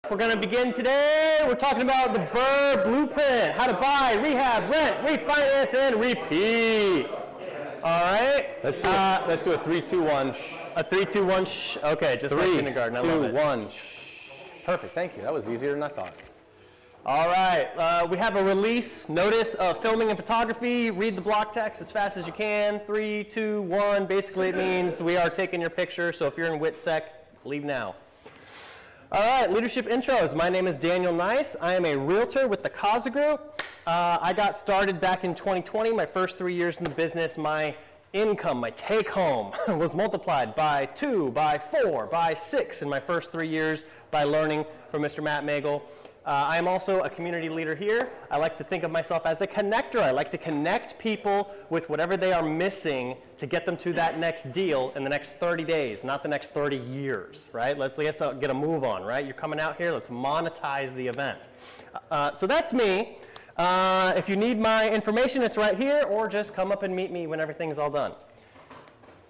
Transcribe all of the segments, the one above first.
We're going to begin today. We're talking about the BRRRR Blueprint, how to buy, rehab, rent, refinance, and repeat. All right. Let's do a 3, 2, 1. A 3, 2, 1. Shh. Okay, just like kindergarten. 3, 2, 1. Perfect. Thank you. That was easier than I thought. All right. We have a release notice of filming and photography. Read the block text as fast as you can. 3, 2, 1. Basically, it means we are taking your picture. So if you're in WITSEC, leave now. All right, leadership intros. My name is Daniel Nice. I am a realtor with the Kaza Group. I got started back in 2020. My first 3 years in the business, my income, my take home, was multiplied by 2, by 4, by 6 in my first 3 years by learning from Mr. Matt Megel. I am also a community leader here. I like to think of myself as a connector. I like to connect people with whatever they are missing to get them to that next deal in the next 30 days, not the next 30 years, right? Let's get a move on, right? You're coming out here, let's monetize the event. So that's me. If you need my information, it's right here, or just come up and meet me when everything's all done.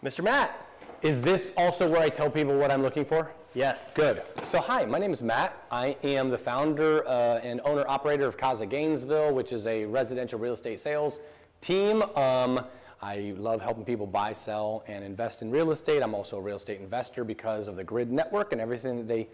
Mr. Matt. Is this also where I tell people what I'm looking for? Yes. Good. So hi, my name is Matt. I am the founder and owner-operator of Kaza Gainesville, which is a residential real estate sales team. I love helping people buy, sell, and invest in real estate. I'm also a real estate investor because of the grid network and everything that they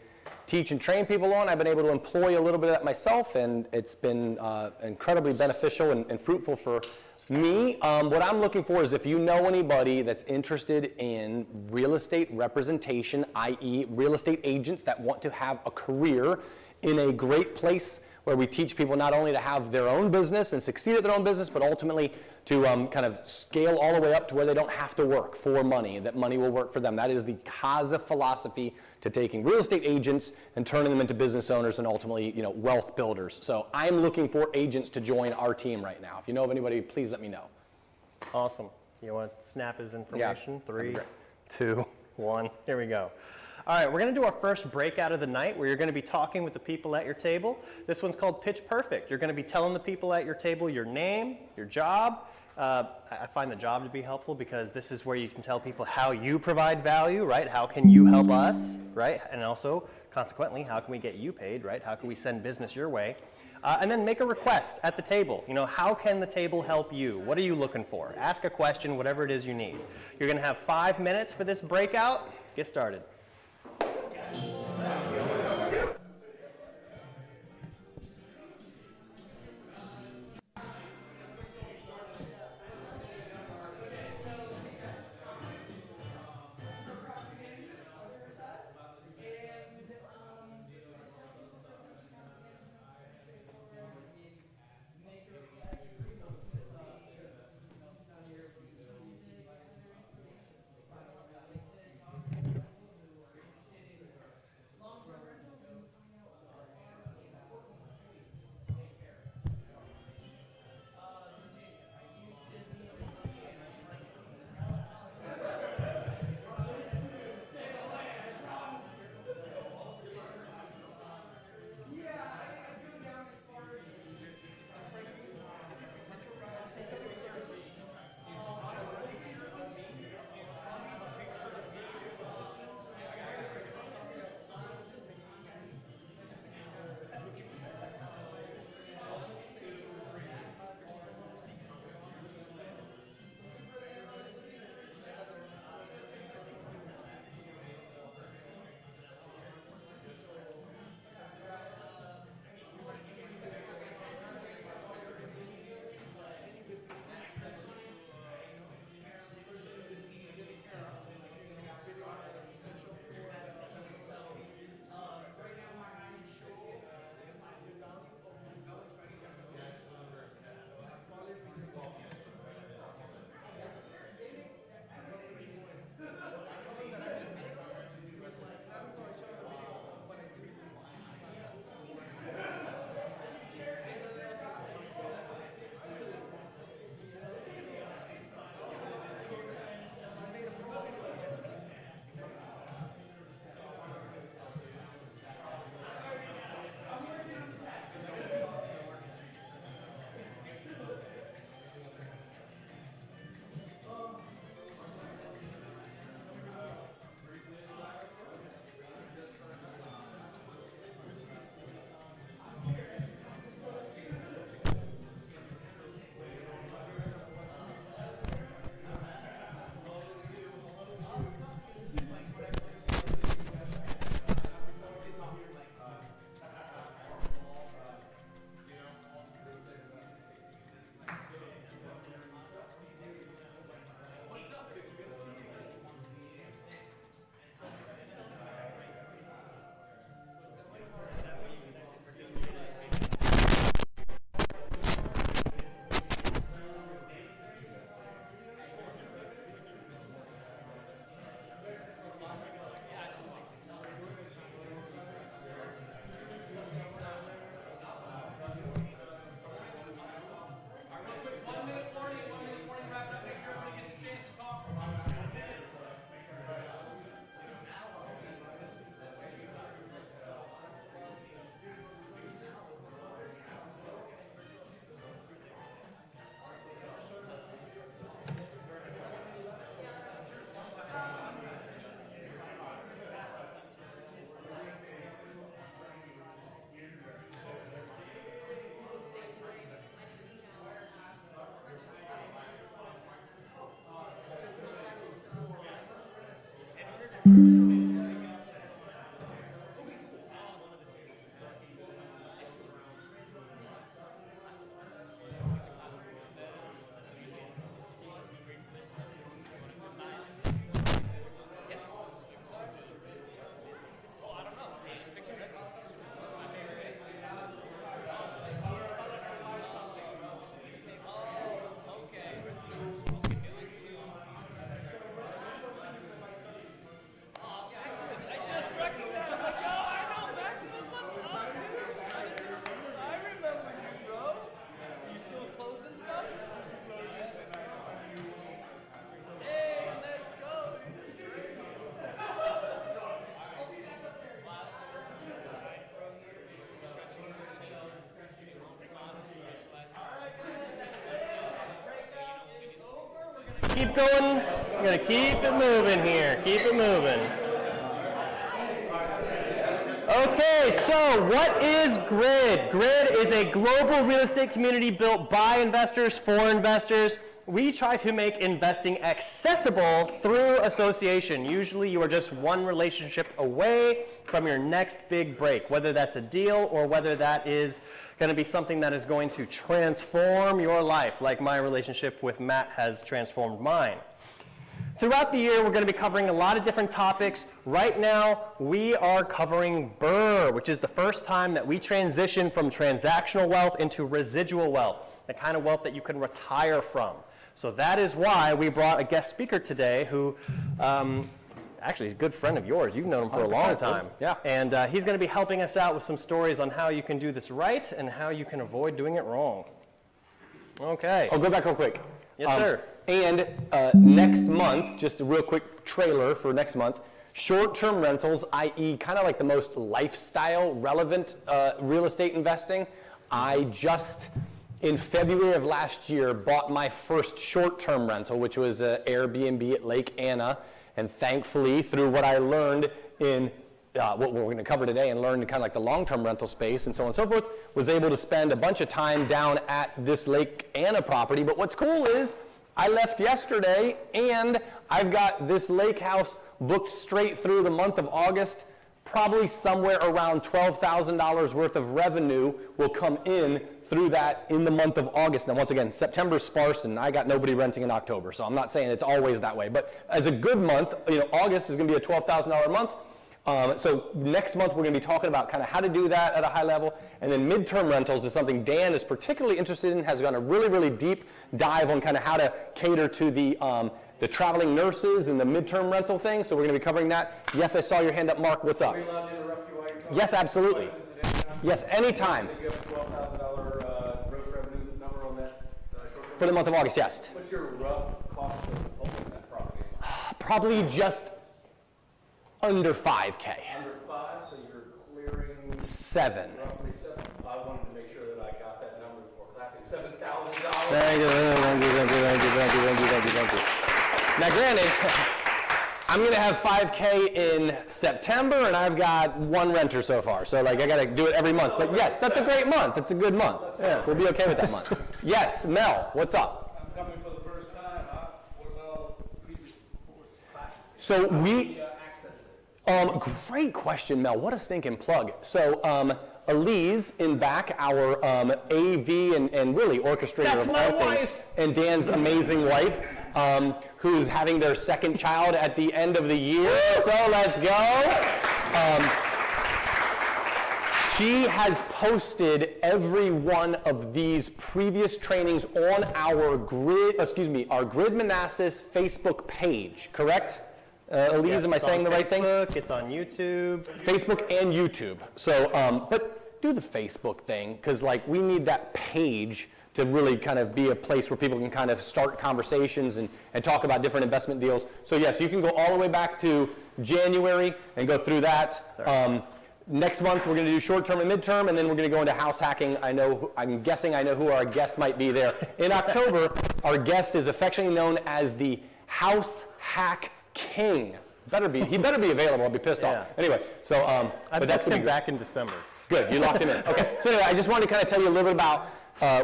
teach and train people on. I've been able to employ a little bit of that myself, and it's been incredibly beneficial and fruitful for me. What I'm looking for is if you know anybody that's interested in real estate representation, i.e. real estate agents that want to have a career in a great place where we teach people not only to have their own business and succeed at their own business, but ultimately to kind of scale all the way up to where they don't have to work for money, and that money will work for them. That is the Kaza philosophy to taking real estate agents and turning them into business owners and ultimately, wealth builders. So I'm looking for agents to join our team right now. If you know of anybody, please let me know. Awesome. You want to snap his information? Yeah, 3, 2, 1. Here we go. All right, we're going to do our first breakout of the night where you're going to be talking with the people at your table. This one's called Pitch Perfect. You're going to be telling the people at your table your name, your job. I find the job to be helpful because this is where you can tell people how you provide value, right? How can you help us, right? And also, consequently, how can we get you paid, right? How can we send business your way? And then make a request at the table. How can the table help you? What are you looking for? Ask a question, whatever it is you need. You're going to have 5 minutes for this breakout. Get started. Keep going. We're going to keep it moving here. Keep it moving. Okay, so what is GRRRR? GRRRR is a global real estate community built by investors for investors. We try to make investing accessible through association. Usually you are just one relationship away from your next big break, whether that's a deal or whether that is going to be something that is going to transform your life, like my relationship with Matt has transformed mine. Throughout the year, we're going to be covering a lot of different topics. Right now, we are covering BRRRR, which is the first time that we transition from transactional wealth into residual wealth, the kind of wealth that you can retire from. So that is why we brought a guest speaker today who actually is a good friend of yours. You've known him for a long time. Yeah. And he's going to be helping us out with some stories on how you can do this right and how you can avoid doing it wrong. Okay. I'll go back real quick. Yes, sir. And next month, just a real quick trailer for next month, short-term rentals, i.e. kind of like the most lifestyle relevant real estate investing. I just, in February of last year, bought my first short-term rental, which was an Airbnb at Lake Anna. And thankfully, through what I learned in what we're going to cover today and learn kind of like the long-term rental space and so on and so forth, was able to spend a bunch of time down at this Lake Anna property. But what's cool is I left yesterday and I've got this lake house booked straight through the month of August. Probably somewhere around $12,000 worth of revenue will come in through that in the month of August. Now, once again, September's sparse, and I got nobody renting in October, so I'm not saying it's always that way. But as a good month, August is going to be a $12,000 month. So next month, we're going to be talking about kind of how to do that at a high level. And then midterm rentals is something Dan is particularly interested in, has gone a really, really deep dive on kind of how to cater to the traveling nurses and the midterm rental thing. So we're going to be covering that. Yes, I saw your hand up, Mark. What's up? Are we allowed to interrupt you while you're talking? Yes, absolutely. Yes, anytime. You have a $12,000 gross revenue number on that short-term? For the month of August, yes. What's your rough cost of owning that property? Probably just under 5K. Under 5, so you're clearing 7. roughly 7. I wanted to make sure that I got that number before clapping. $7,000. Thank you. Now, granted, I'm going to have 5K in September, and I've got one renter so far. So, like, I got to do it every month. But yes, that's a great month. It's a good month. Yeah, we'll be okay with that month. Yes, Mel, what's up? I'm coming for the first time. What about previous classes? So we. Access it? Great question, Mel. What a stinking plug. So, Elise in back, our AV and really orchestrator of all things, and Dan's amazing wife, who's having their second child at the end of the year. So let's go. She has posted every one of these previous trainings on our Grid Manassas Facebook page, correct? Elise, am I saying the right things? It's on YouTube. Facebook and YouTube. So, but do the Facebook thing, because like we need that page to really kind of be a place where people can kind of start conversations and talk about different investment deals. So yes, you can go all the way back to January and go through that. Next month we're going to do short-term and mid-term, and then we're going to go into house hacking. I'm guessing I know who our guest might be there. In October, our guest is affectionately known as the House Hack King. He better be available. I'll be pissed off. Anyway, so but that's going to be back in December. Good, you locked him in. Okay, so anyway, I just wanted to kind of tell you a little bit about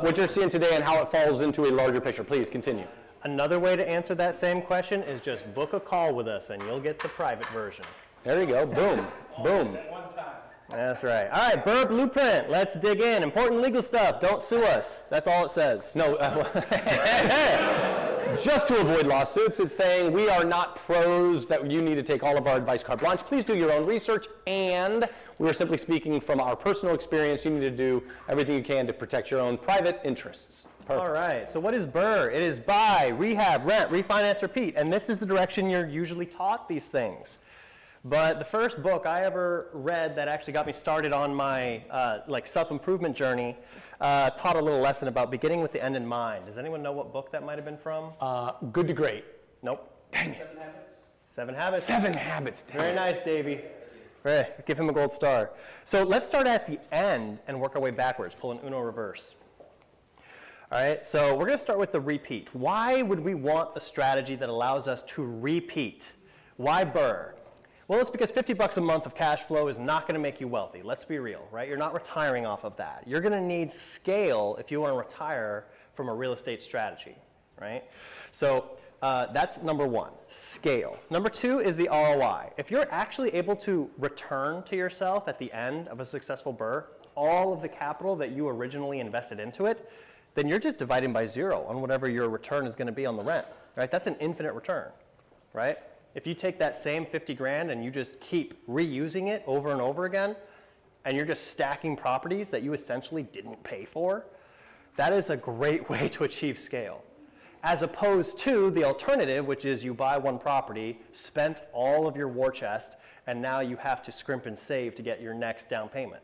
what you're seeing today and how it falls into a larger picture. Please continue. Another way to answer that same question is just book a call with us and you'll get the private version. There you go, boom, boom. One time. That's right. All right, BRRRR Blueprint. Let's dig in. Important legal stuff. Don't sue us. That's all it says. No, just to avoid lawsuits, it's saying we are not pros that you need to take all of our advice carte blanche. Please do your own research, and we are simply speaking from our personal experience. You need to do everything you can to protect your own private interests. Perfect. All right, so what is BRRRR? It is buy, rehab, rent, refinance, repeat, and this is the direction you're usually taught these things. But the first book I ever read that actually got me started on my self-improvement journey taught a little lesson about beginning with the end in mind. Does anyone know what book that might have been from? Good to Great. Nope. Dang it. 7 Habits? 7 Habits. 7 Habits. Dang Very it. nice, Davey. Right, give him a gold star. So let's start at the end and work our way backwards. Pull an Uno reverse. All right, so we're going to start with the repeat. Why would we want a strategy that allows us to repeat? Why BRRRR? Well, it's because 50 bucks a month of cash flow is not going to make you wealthy. Let's be real, right? You're not retiring off of that. You're going to need scale if you want to retire from a real estate strategy, right? So that's number one, scale. Number two is the ROI. If you're actually able to return to yourself at the end of a successful BRRRR all of the capital that you originally invested into it, then you're just dividing by 0 on whatever your return is going to be on the rent, right? That's an infinite return, right? If you take that same 50 grand and you just keep reusing it over and over again, and you're just stacking properties that you essentially didn't pay for, that is a great way to achieve scale. As opposed to the alternative, which is you buy one property, spent all of your war chest, and now you have to scrimp and save to get your next down payment.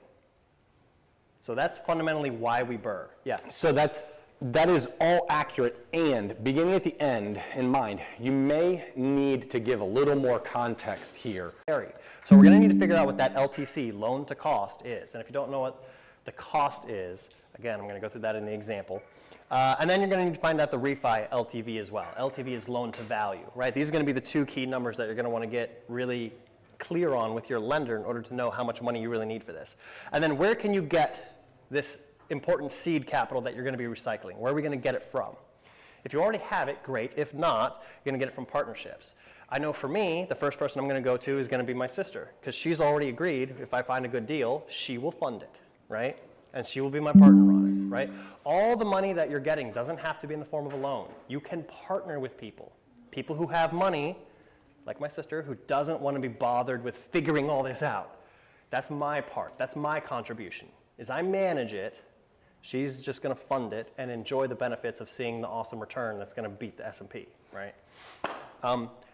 So that's fundamentally why we BRRRR. Yes? So that is all accurate, and beginning at the end in mind, you may need to give a little more context here. So we're going to need to figure out what that LTC, loan to cost, is. And if you don't know what the cost is, again, I'm going to go through that in the example. And then you're going to need to find out the refi LTV as well. LTV is loan to value, right? These are going to be the two key numbers that you're going to want to get really clear on with your lender in order to know how much money you really need for this. And then where can you get this important seed capital that you're going to be recycling? Where are we going to get it from? If you already have it, great. If not, you're going to get it from partnerships. I know for me, the first person I'm going to go to is going to be my sister, because she's already agreed if I find a good deal, she will fund it, right? And she will be my partner on it, right? All the money that you're getting doesn't have to be in the form of a loan. You can partner with people who have money, like my sister, who doesn't want to be bothered with figuring all this out. That's my part. That's my contribution, is I manage it. She's just going to fund it and enjoy the benefits of seeing the awesome return that's going to beat the S&P, right?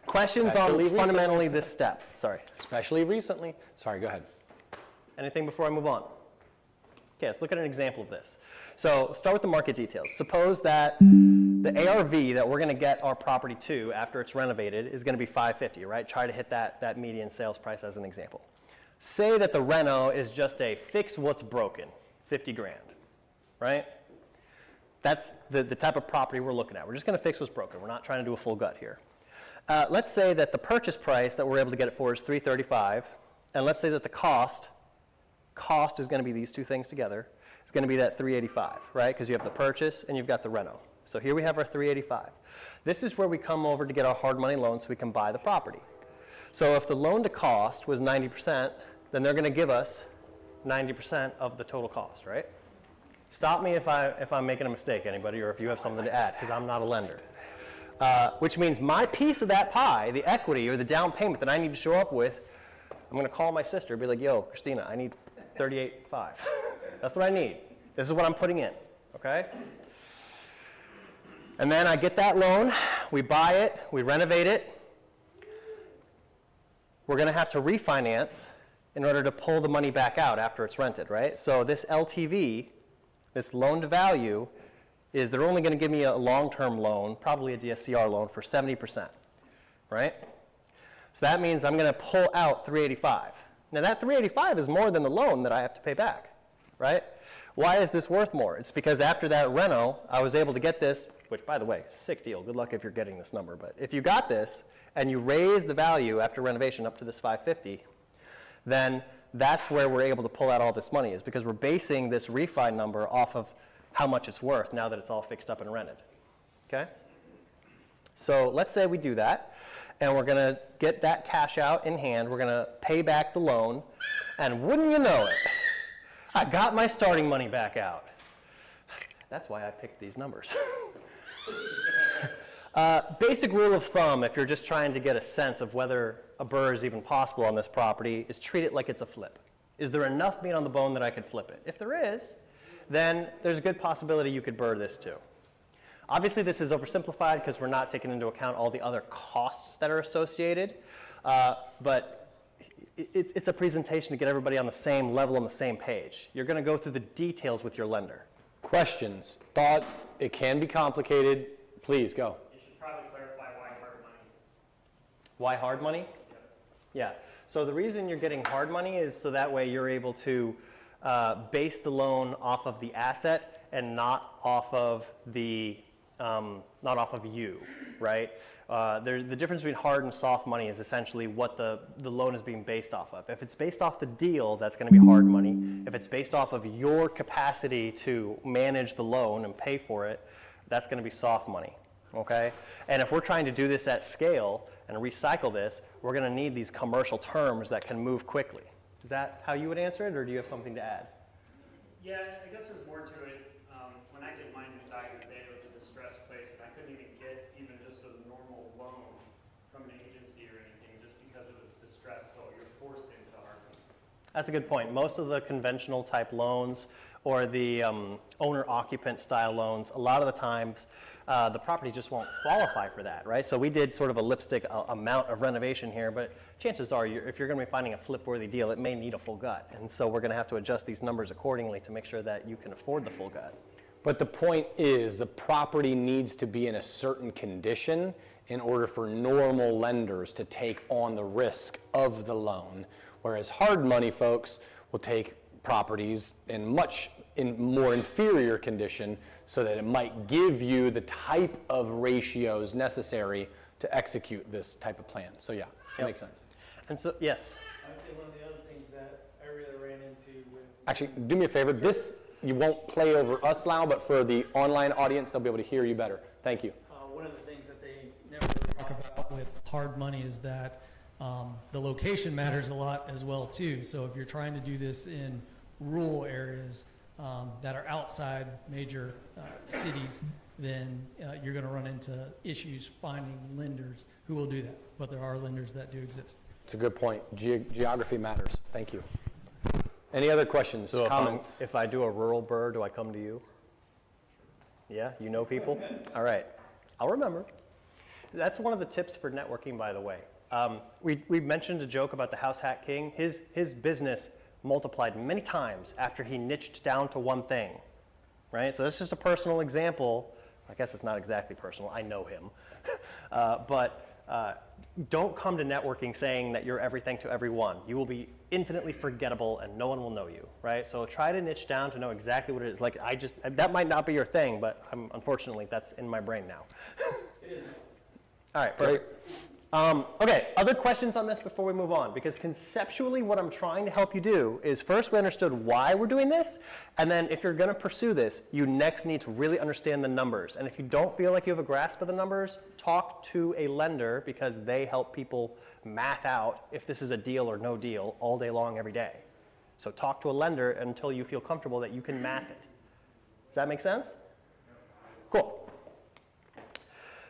Questions on fundamentally this step? Sorry. Especially recently. Sorry, go ahead. Anything before I move on? Okay, let's look at an example of this. So start with the market details. Suppose that the ARV that we're going to get our property to after it's renovated is going to be $550, right? Try to hit that median sales price as an example. Say that the reno is just a fix what's broken, 50 grand. Right? That's the type of property we're looking at. We're just going to fix what's broken. We're not trying to do a full gut here. Let's say that the purchase price that we're able to get it for is $335, and let's say that the cost is going to be these two things together. It's going to be that $385, right? Because you have the purchase and you've got the reno. So here we have our $385. This is where we come over to get our hard money loan so we can buy the property. So if the loan to cost was 90%, then they're going to give us 90% of the total cost, right? Stop me if I'm making a mistake, anybody, or if you have something to add, because I'm not a lender. Which means my piece of that pie, the equity or the down payment that I need to show up with, I'm going to call my sister and be like, yo, Christina, I need $38,500. That's what I need. This is what I'm putting in, okay? And then I get that loan, we buy it, we renovate it. We're going to have to refinance in order to pull the money back out after it's rented, right? So this LTV, this loan to value, is they're only going to give me a long-term loan, probably a DSCR loan, for 70%, right? So that means I'm going to pull out $385. Now that $385 is more than the loan that I have to pay back, right? Why is this worth more? It's because after that reno, I was able to get this, which by the way, sick deal. Good luck if you're getting this number. But if you got this and you raise the value after renovation up to this $550, then that's where we're able to pull out all this money, is because we're basing this refi number off of how much it's worth now that it's all fixed up and rented. Okay? So let's say we do that, and we're going to get that cash out in hand. We're going to pay back the loan, and wouldn't you know it, I got my starting money back out. That's why I picked these numbers. Basic rule of thumb, if you're just trying to get a sense of whether a BRRRR is even possible on this property, is treat it like it's a flip. Is there enough meat on the bone that I could flip it? If there is, then there's a good possibility you could BRRRR this too. Obviously, this is oversimplified because we're not taking into account all the other costs that are associated, but it's a presentation to get everybody on the same level, on the same page. You're going to go through the details with your lender. Questions, thoughts? It can be complicated. Please go. You should probably clarify why hard money. Why hard money? Yep. Yeah. So the reason you're getting hard money is so that way you're able to base the loan off of the asset and not off of the you, right? The difference between hard and soft money is essentially what the loan is being based off of. If it's based off the deal, that's going to be hard money. If it's based off of your capacity to manage the loan and pay for it, that's going to be soft money, okay? And if we're trying to do this at scale and recycle this, we're going to need these commercial terms that can move quickly. Is that how you would answer it, or do you have something to add? Yeah, I guess there's more to it. When I did mine back in the day, it was a distressed place, and I couldn't even get even just a normal loan from an agency or anything just because it was distressed, so you're forced into hard money. That's a good point. Most of the conventional type loans or the owner-occupant style loans, a lot of the times the property just won't qualify for that, right? So we did sort of a lipstick amount of renovation here, but chances are if you're going to be finding a flip-worthy deal, it may need a full gut. And so we're going to have to adjust these numbers accordingly to make sure that you can afford the full gut. But the point is the property needs to be in a certain condition in order for normal lenders to take on the risk of the loan, whereas hard money folks will take properties in more inferior condition so that it might give you the type of ratios necessary to execute this type of plan. So yeah, it makes sense. And so, yes? I would say one of the other things that I really ran into with... Actually, do me a favor. This, you won't play over us now, but for the online audience, they'll be able to hear you better. Thank you. One of the things that they never really talk about with hard money is that the location matters a lot as well too. So if you're trying to do this in rural areas that are outside major cities, then you're going to run into issues finding lenders who will do that. But there are lenders that do exist. It's a good point. Geography matters. Thank you. Any other questions, So comments? if I do a rural BRRRR, do I come to you? Yeah, you know people? All right, I'll remember. That's one of the tips for networking, by the way. We mentioned a joke about the house hat king. His business multiplied many times after he niched down to one thing, right? So that's just a personal example. I guess it's not exactly personal. I know him. But don't come to networking saying that you're everything to everyone. You will be infinitely forgettable and no one will know you, right? So try to niche down to know exactly what it is. Like that might not be your thing, but unfortunately that's in my brain now. It is. All right, perfect. Okay, other questions on this before we move on? Because conceptually what I'm trying to help you do is first we understood why we're doing this, and then if you're going to pursue this, you next need to really understand the numbers. And if you don't feel like you have a grasp of the numbers, talk to a lender because they help people math out if this is a deal or no deal all day long every day. So talk to a lender until you feel comfortable that you can math it. Does that make sense? Cool.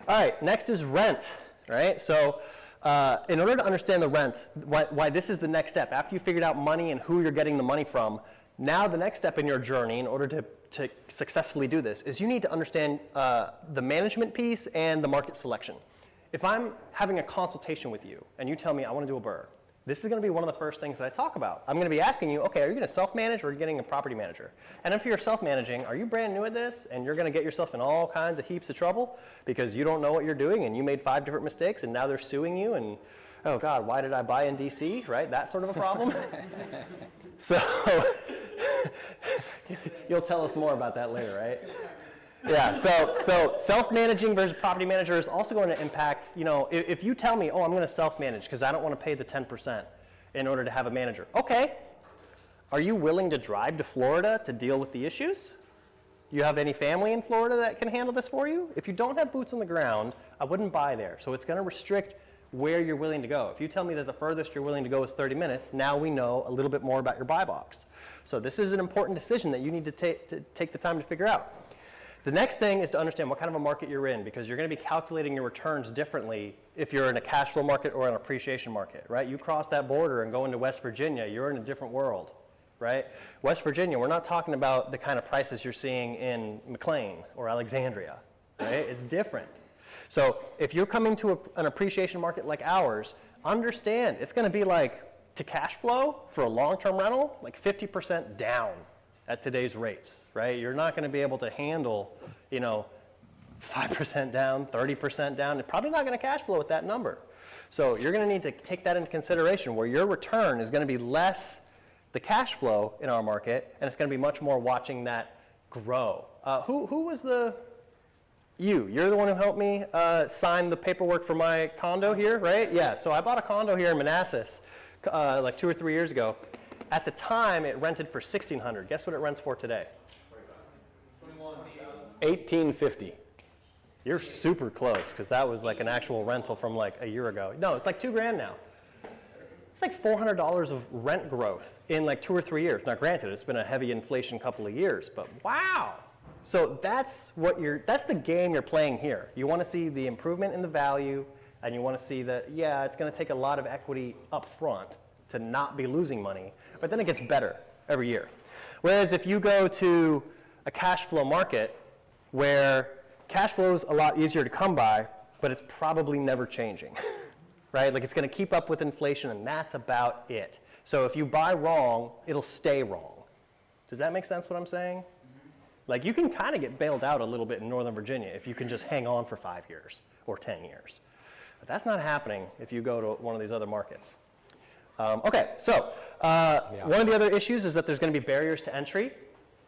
All right, next is rent. Right? So in order to understand the rent, why this is the next step, after you figured out money and who you're getting the money from, now the next step in your journey in order to successfully do this is you need to understand the management piece and the market selection. If I'm having a consultation with you and you tell me I want to do a BRRRR, this is going to be one of the first things that I talk about. I'm going to be asking you, okay, are you going to self-manage or are you getting a property manager? And if you're self-managing, are you brand new at this and you're going to get yourself in all kinds of heaps of trouble because you don't know what you're doing and you made 5 different mistakes and now they're suing you and, oh God, why did I buy in D.C., right? That sort of a problem. So you'll tell us more about that later, right? Yeah, so self-managing versus property manager is also going to impact, you know, if you tell me, oh, I'm going to self-manage because I don't want to pay the 10% in order to have a manager. Okay, are you willing to drive to Florida to deal with the issues? You have any family in Florida that can handle this for you? If you don't have boots on the ground, I wouldn't buy there. So it's going to restrict where you're willing to go. If you tell me that the furthest you're willing to go is 30 minutes, now we know a little bit more about your buy box. So this is an important decision that you need to take the time to figure out. The next thing is to understand what kind of a market you're in, because you're going to be calculating your returns differently if you're in a cash flow market or an appreciation market, right? You cross that border and go into West Virginia, you're in a different world, right? West Virginia, we're not talking about the kind of prices you're seeing in McLean or Alexandria, right? It's different. So if you're coming to an appreciation market like ours, understand it's going to be like, to cash flow for a long-term rental, like 50% down at today's rates, right? You're not going to be able to handle, 5% down, 30% down. You're probably not going to cash flow at that number. So you're going to need to take that into consideration, where your return is going to be less the cash flow in our market, and it's going to be much more watching that grow. Who was you're the one who helped me sign the paperwork for my condo here, right? Yeah, so I bought a condo here in Manassas like 2 or 3 years ago. At the time, it rented for $1,600. Guess what it rents for today? $1,850. You're super close, because that was like an actual rental from like a year ago. No, it's like $2,000 now. It's like $400 of rent growth in like 2 or 3 years. Now, granted, it's been a heavy inflation couple of years, but wow. So that's the game you're playing here. You want to see the improvement in the value, and you want to see that, yeah, it's going to take a lot of equity up front to not be losing money, but then it gets better every year. Whereas if you go to a cash flow market where cash flow is a lot easier to come by, but it's probably never changing, right? Like, it's going to keep up with inflation, and that's about it. So if you buy wrong, it'll stay wrong. Does that make sense what I'm saying? Like, you can kind of get bailed out a little bit in Northern Virginia if you can just hang on for 5 years or 10 years. But that's not happening if you go to one of these other markets. Okay, so one of the other issues is that there's going to be barriers to entry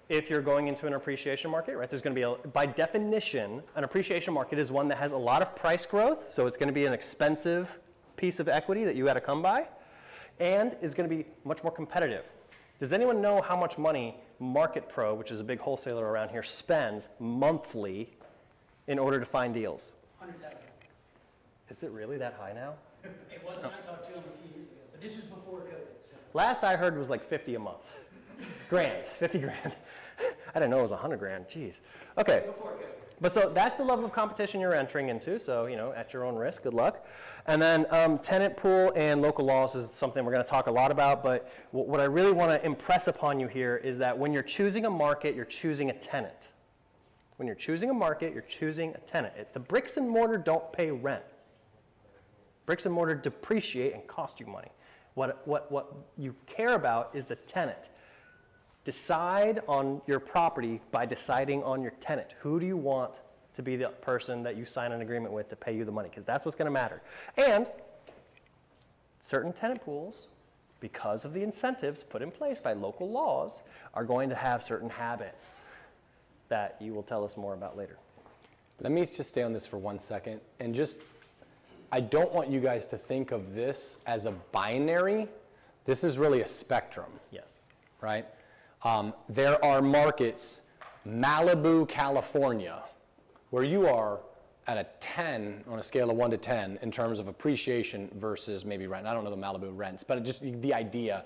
if you're going into an appreciation market, right? There's going to be, by definition, an appreciation market is one that has a lot of price growth, so it's going to be an expensive piece of equity that you got to come by, and is going to be much more competitive. Does anyone know how much money Market Pro, which is a big wholesaler around here, spends monthly in order to find deals? 100,000. Is it really that high now? It wasn't. I talked to him a few years ago, but this was before COVID. So. Last I heard was like 50 a month. Grand, 50 grand. I didn't know it was 100 grand, jeez. Okay, Before COVID. but so that's the level of competition you're entering into, so, at your own risk, good luck. And then tenant pool and local laws is something we're gonna talk a lot about, but what I really wanna impress upon you here is that when you're choosing a market, you're choosing a tenant. When you're choosing a market, you're choosing a tenant. The bricks and mortar don't pay rent. Bricks and mortar depreciate and cost you money. What you care about is the tenant. Decide on your property by deciding on your tenant. Who do you want to be the person that you sign an agreement with to pay you the money? Because that's what's going to matter. And certain tenant pools, because of the incentives put in place by local laws, are going to have certain habits that you will tell us more about later. Let me just stay on this for 1 second, and I don't want you guys to think of this as a binary. This is really a spectrum. Yes. Right? There are markets, Malibu, California, where you are at a 10 on a scale of 1 to 10 in terms of appreciation versus maybe rent. I don't know the Malibu rents, but just the idea,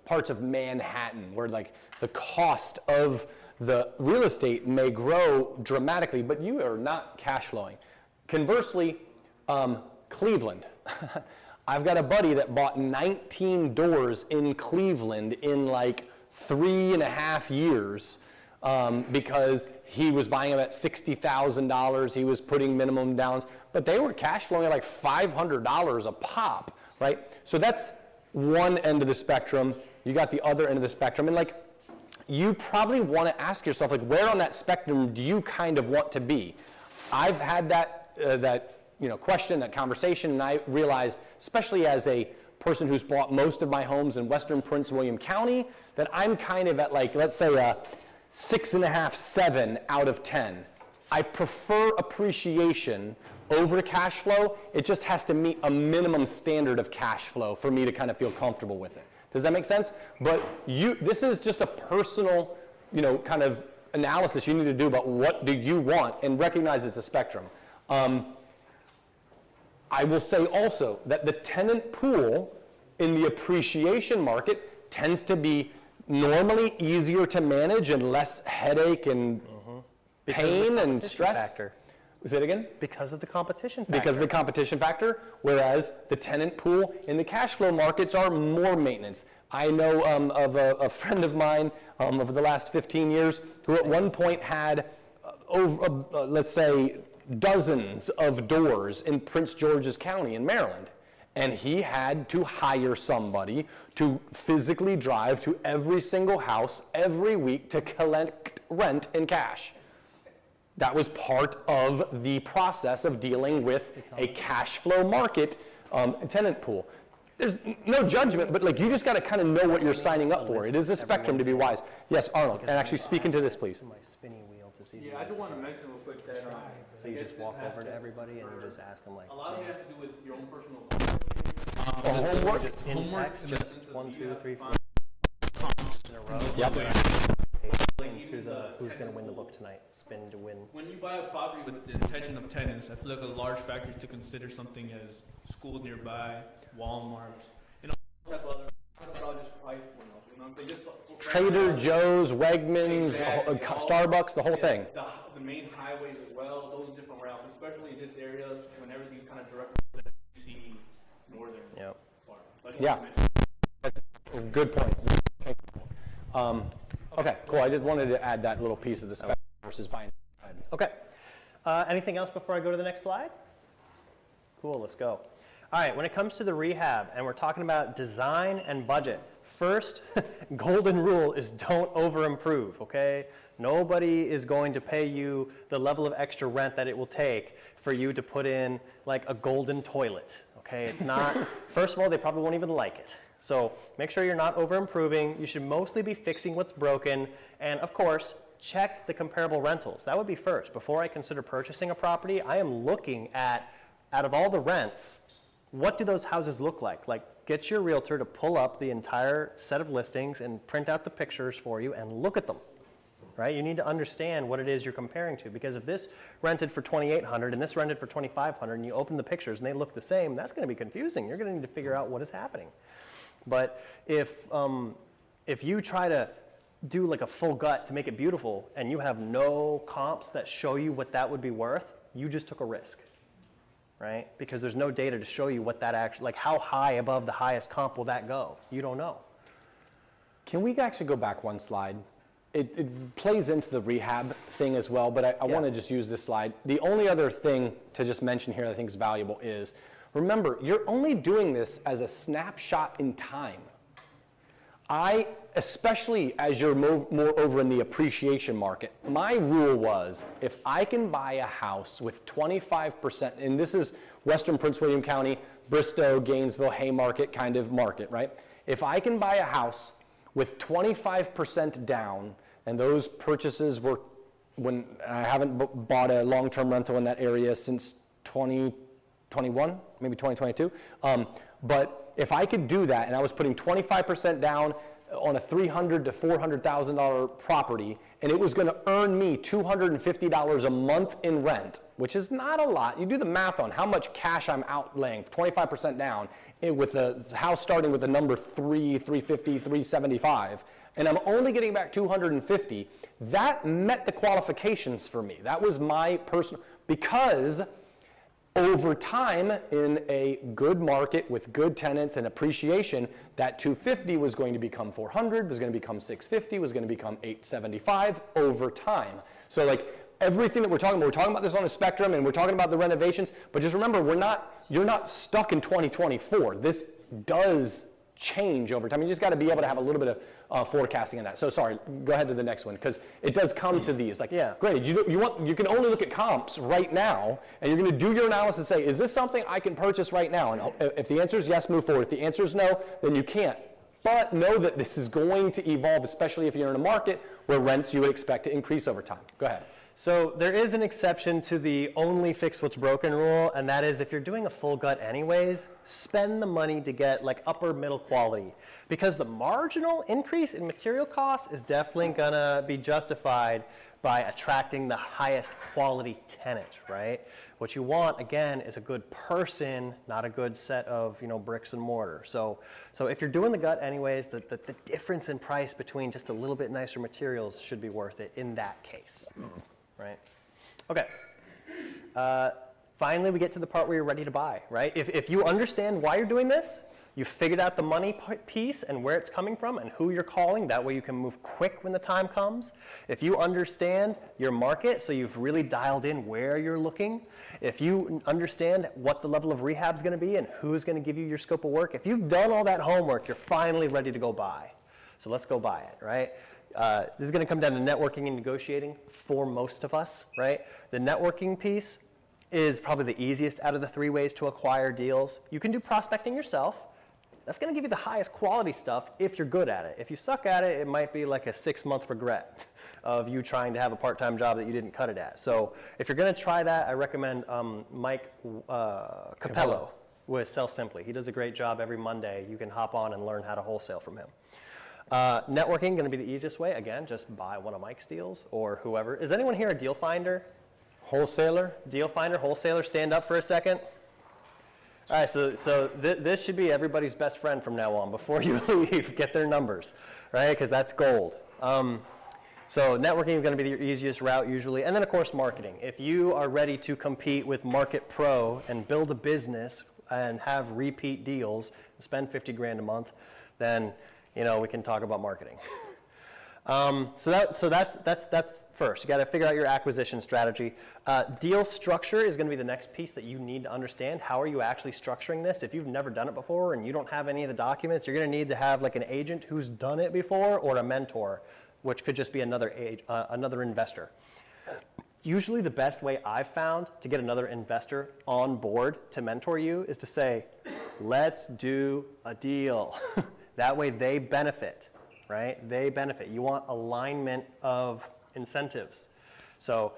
parts of Manhattan where like the cost of the real estate may grow dramatically, but you are not cash flowing. Conversely, Cleveland. I've got a buddy that bought 19 doors in Cleveland in like 3.5 years because he was buying them at $60,000. He was putting minimum downs, but they were cash flowing at like $500 a pop, right? So that's one end of the spectrum. You got the other end of the spectrum, and like you probably want to ask yourself, like, where on that spectrum do you kind of want to be? I've had that question, that conversation, and I realized, especially as a person who's bought most of my homes in Western Prince William County, that I'm kind of at like, let's say a 6.5, 7 out of 10. I prefer appreciation over cash flow. It just has to meet a minimum standard of cash flow for me to kind of feel comfortable with it. Does that make sense? But this is just a personal, kind of analysis you need to do about what do you want, and recognize it's a spectrum. I will say also that the tenant pool in the appreciation market tends to be normally easier to manage and less headache and pain and stress. Factor. Say it again? Because of the competition factor. Because of the competition factor, whereas the tenant pool in the cash flow markets are more maintenance. I know of a friend of mine over the last 15 years who at one point had, let's say, dozens of doors in Prince George's County in Maryland. And he had to hire somebody to physically drive to every single house every week to collect rent in cash. That was part of the process of dealing with a cash flow market tenant pool. There's no judgment, but like you just got to kind of know what you're signing up for. It is a spectrum to be wise. Yes, Arnold, and actually speak into this, please. My spinning wheel to see. Yeah, I just want to mention real quick that. So you just walk over to everybody and you just ask them like. A lot of it has to do with your own personal. Homework. Just in text, just 1, 2, 3, 4 in a row. Yep. Into the who's going to win the book tonight. Spin to win. When you buy a property with the intention of tenants, I feel like a large factor is to consider something as schools nearby, Walmart, and all type of other. About just price point, you know what I'm saying? Just Trader Joe's, Wegmans, Exactly. Starbucks, the whole thing. The main highways as well, those different routes, especially in this area when everything's kind of directed to the D.C. northern Yep. part. So I just Yeah. wanted to mention Good point. Okay, cool. I just wanted to add that little piece of the spectrum versus buying. Okay. Anything else before I go to the next slide? Cool, let's go. All right, when it comes to the rehab, and we're talking about design and budget, first golden rule is don't over-improve, okay? Nobody is going to pay you the level of extra rent that it will take for you to put in like a golden toilet, okay? It's not, first of all, they probably won't even like it. So make sure you're not over-improving. You should mostly be fixing what's broken, and of course, check the comparable rentals. That would be first. Before I consider purchasing a property, I am looking at, out of all the rents, what do those houses look like? Like, get your realtor to pull up the entire set of listings and print out the pictures for you and look at them, right? You need to understand what it is you're comparing to, because if this rented for $2,800 and this rented for $2,500 and you open the pictures and they look the same, that's going to be confusing. You're going to need to figure out what is happening. But if you try to do like a full gut to make it beautiful and you have no comps that show you what that would be worth, you just took a risk, right? Because there's no data to show you what that actually, like how high above the highest comp will that go? You don't know. Can we actually go back one slide? It plays into the rehab thing as well, but I want to just use this slide. The only other thing to just mention here that I think is valuable is, remember, you're only doing this as a snapshot in time. Especially as you're more over in the appreciation market, my rule was, if I can buy a house with 25%, and this is Western Prince William County, Bristow, Gainesville, Haymarket kind of market, right? If I can buy a house with 25% down, and those purchases were, when I haven't bought a long-term rental in that area since 2021, maybe 2022, but if I could do that and I was putting 25% down on a $300,000 to $400,000 property, and it was going to earn me $250 a month in rent, which is not a lot. You do the math on how much cash I'm outlaying, 25% down, with the house starting with the number 350, 375, and I'm only getting back 250. That met the qualifications for me. That was my personal, because over time, in a good market with good tenants and appreciation, that 250 was going to become 400, was going to become 650, was going to become 875 over time. So like everything that we're talking about this on a spectrum, and we're talking about the renovations, but just remember, you're not stuck in 2024. This does change over time. You just got to be able to have a little bit of forecasting in that. So sorry, go ahead to the next one, because it does come to these. Like, great, you can only look at comps right now, and you're going to do your analysis and say, is this something I can purchase right now? And if the answer is yes, move forward. If the answer is no, then you can't. But know that this is going to evolve, especially if you're in a market where rents you would expect to increase over time. Go ahead. So there is an exception to the only fix what's broken rule, and that is if you're doing a full gut anyways, spend the money to get like upper middle quality, because the marginal increase in material costs is definitely gonna be justified by attracting the highest quality tenant, right? What you want, again, is a good person, not a good set of, you know, bricks and mortar. So if you're doing the gut anyways, the difference in price between just a little bit nicer materials should be worth it in that case, right? Okay. Finally, we get to the part where you're ready to buy, right? If you understand why you're doing this, you figured out the money piece and where it's coming from and who you're calling. That way you can move quick when the time comes. If you understand your market, so you've really dialed in where you're looking. If you understand what the level of rehab is going to be and who's going to give you your scope of work. If you've done all that homework, you're finally ready to go buy. So let's go buy it, right? This is going to come down to networking and negotiating for most of us, right? The networking piece is probably the easiest out of the 3 ways to acquire deals. You can do prospecting yourself. That's going to give you the highest quality stuff if you're good at it. If you suck at it, it might be like a 6-month regret of you trying to have a part-time job that you didn't cut it at. So if you're going to try that, I recommend Mike Capello with Sell Simply. He does a great job every Monday. You can hop on and learn how to wholesale from him. Networking, going to be the easiest way. Again, just buy one of Mike's deals or whoever. Is anyone here a deal finder? Wholesaler? Deal finder, wholesaler, stand up for a second. All right, so this should be everybody's best friend from now on. Before you leave, get their numbers, right? Because that's gold. So networking is going to be the easiest route usually. And then, of course, marketing. If you are ready to compete with Market Pro and build a business and have repeat deals, spend 50 grand a month, then, you know, we can talk about marketing. So that's first. You got to figure out your acquisition strategy. Deal structure is going to be the next piece that you need to understand. How are you actually structuring this? If you've never done it before and you don't have any of the documents, you're going to need to have like an agent who's done it before or a mentor, which could just be another investor. Usually the best way I've found to get another investor on board to mentor you is to say, let's do a deal. That way they benefit. Right? They benefit. You want alignment of incentives. So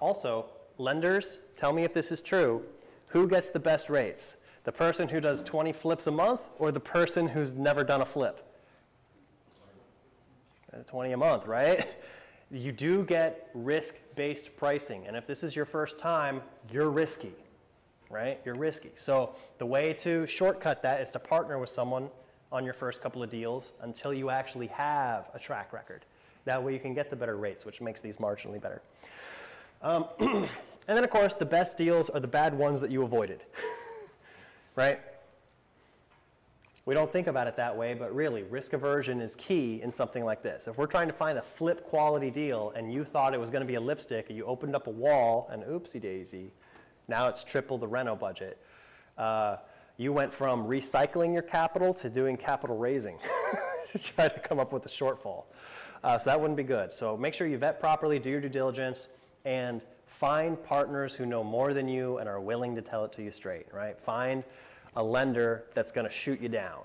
also, lenders, tell me if this is true, who gets the best rates? The person who does 20 flips a month or the person who's never done a flip? 20 a month, right? You do get risk-based pricing. And if this is your first time, you're risky, right? You're risky. So the way to shortcut that is to partner with someone on your first couple of deals until you actually have a track record. That way you can get the better rates, which makes these marginally better. And then, of course, the best deals are the bad ones that you avoided, right? We don't think about it that way, but really, risk aversion is key in something like this. If we're trying to find a flip quality deal and you thought it was going to be a lipstick and you opened up a wall and oopsie daisy, now it's triple the reno budget. You went from recycling your capital to doing capital raising to try to come up with a shortfall. So that wouldn't be good. So make sure you vet properly, do your due diligence, and find partners who know more than you and are willing to tell it to you straight, right? Find a lender that's going to shoot you down.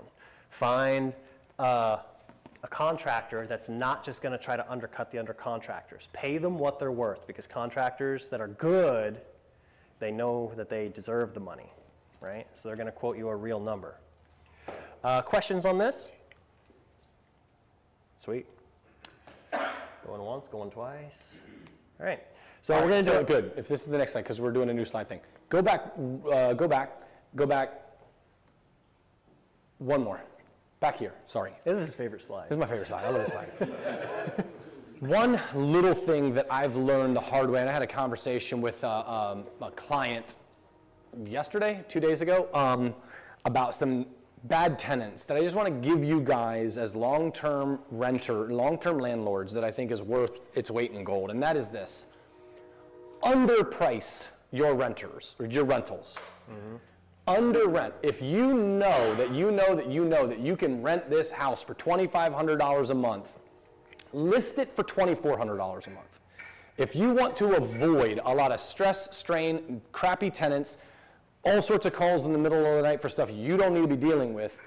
Find a contractor that's not just going to try to undercut the undercontractors. Pay them what they're worth, because contractors that are good, they know that they deserve the money. Right? So they're going to quote you a real number. Questions on this? Sweet. Going once, going twice. All right. So we're going to do it. Good. If this is the next slide, because we're doing a new slide thing. Go back. One more. Back here. Sorry. This is his favorite slide. This is my favorite slide. I love this slide. One little thing that I've learned the hard way, and I had a conversation with a client yesterday, 2 days ago, about some bad tenants that I just want to give you guys as long-term landlords that I think is worth its weight in gold, and that is this. Underprice your renters, or your rentals. Mm-hmm. Under rent. If you know that you can rent this house for $2,500 a month, list it for $2,400 a month. If you want to avoid a lot of stress, strain, crappy tenants, all sorts of calls in the middle of the night for stuff you don't need to be dealing with,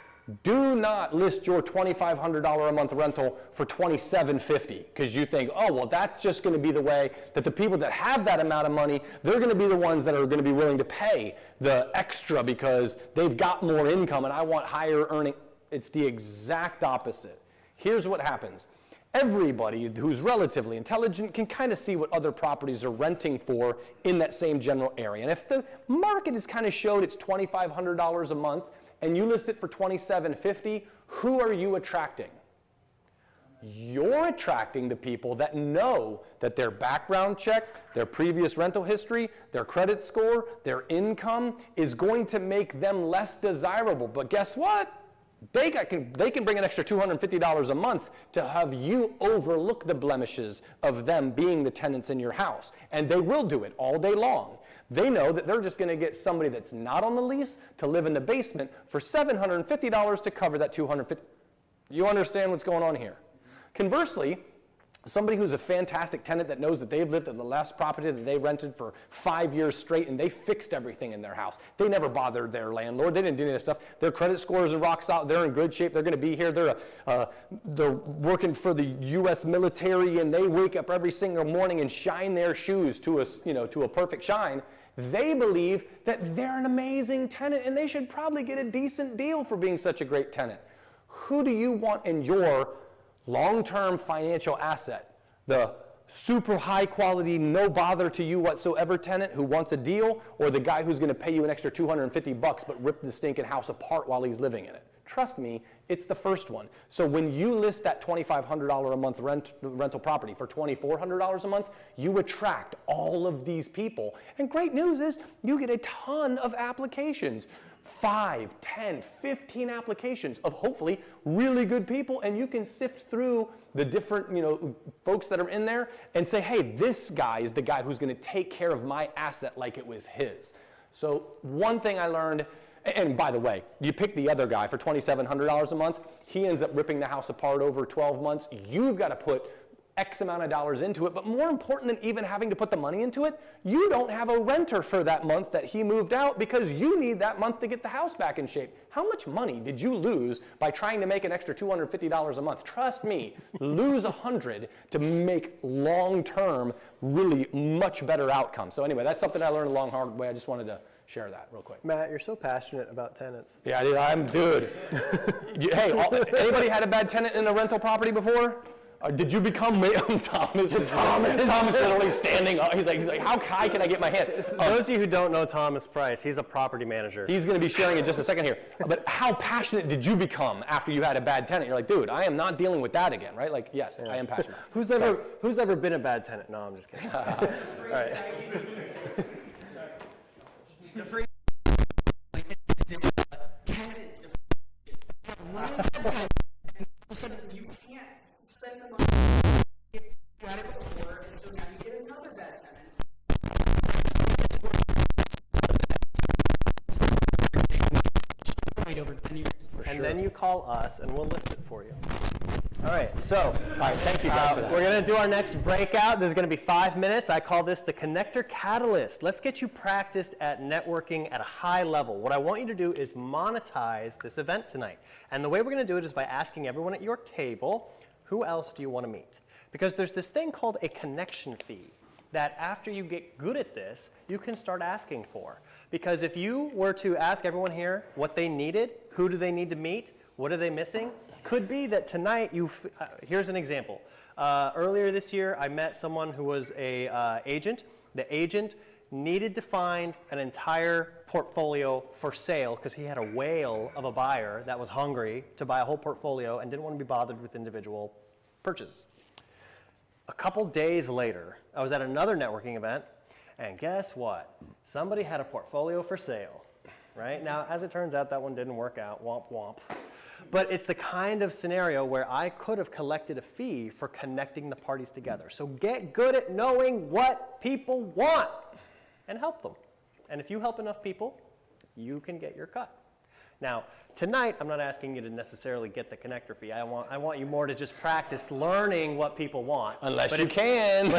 Do not list your $2,500 a month rental for $2,750 because you think, oh, well, that's just going to be the way that the people that have that amount of money, they're going to be the ones that are going to be willing to pay the extra because they've got more income and I want higher earning. It's the exact opposite. Here's what happens. Everybody who's relatively intelligent can kind of see what other properties are renting for in that same general area. And if the market has kind of showed it's $2,500 a month and you list it for $2,750, who are you attracting? You're attracting the people that know that their background check, their previous rental history, their credit score, their income is going to make them less desirable. But guess what? They can bring an extra $250 a month to have you overlook the blemishes of them being the tenants in your house. And they will do it all day long. They know that they're just going to get somebody that's not on the lease to live in the basement for $750 to cover that $250. You understand what's going on here? Conversely, somebody who's a fantastic tenant that knows that they've lived at the last property that they rented for 5 years straight and they fixed everything in their house. They never bothered their landlord. They didn't do any of this stuff. Their credit scores are rock solid. They're in good shape. They're going to be here. They're working for the U.S. military and they wake up every single morning and shine their shoes to a perfect shine. They believe that they're an amazing tenant and they should probably get a decent deal for being such a great tenant. Who do you want in your long-term financial asset? The super high quality, no bother to you whatsoever tenant who wants a deal, or the guy who's going to pay you an extra $250 but rip the stinking house apart while he's living in it? Trust me, it's the first one. So when you list that $2,500 a month rental property for $2,400 a month, you attract all of these people. And great news is you get a ton of applications. 5, 10, 15 applications of hopefully really good people, and you can sift through the different folks that are in there and say, hey, this guy is the guy who's going to take care of my asset like it was his. So one thing I learned, and by the way, you pick the other guy for $2,700 a month, he ends up ripping the house apart over 12 months. You've got to put X amount of dollars into it, but more important than even having to put the money into it, you don't have a renter for that month that he moved out because you need that month to get the house back in shape. How much money did you lose by trying to make an extra $250 a month? Trust me, lose $100 to make long-term really much better outcomes. So anyway, that's something I learned the long, hard way. I just wanted to share that real quick. Matt, you're so passionate about tenants. Yeah, dude. Hey, anybody had a bad tenant in a rental property before? Did you become Thomas? Thomas literally standing up. He's like, how high can I get my hand? Those of you who don't know Thomas Price, he's a property manager. He's going to be sharing in just a second here. But how passionate did you become after you had a bad tenant? You're like, dude, I am not dealing with that again, right? Like, yes, yeah. I am passionate. Who's ever been a bad tenant? No, I'm just kidding. All right. The phrase tenant. You can't spend the money you had it before, and so now you get another bad tenant. Over 10 years. And then you call us, and we'll list it for you. All right, so thank you guys for that. We're going to do our next breakout. This is going to be 5 minutes. I call this the Connector Catalyst. Let's get you practiced at networking at a high level. What I want you to do is monetize this event tonight. And the way we're going to do it is by asking everyone at your table, who else do you want to meet? Because there's this thing called a connection fee that after you get good at this, you can start asking for. Because if you were to ask everyone here what they needed, who do they need to meet, what are they missing, could be that tonight here's an example. Earlier this year, I met someone who was a agent. The agent needed to find an entire portfolio for sale because he had a whale of a buyer that was hungry to buy a whole portfolio and didn't want to be bothered with individual purchases. A couple days later, I was at another networking event, and guess what? Somebody had a portfolio for sale, right? Now, as it turns out, that one didn't work out, womp womp. But it's the kind of scenario where I could have collected a fee for connecting the parties together. So get good at knowing what people want and help them. And if you help enough people, you can get your cut. Now, Tonight, I'm not asking you to necessarily get the connector fee. I want you more to just practice learning what people want. Unless you can.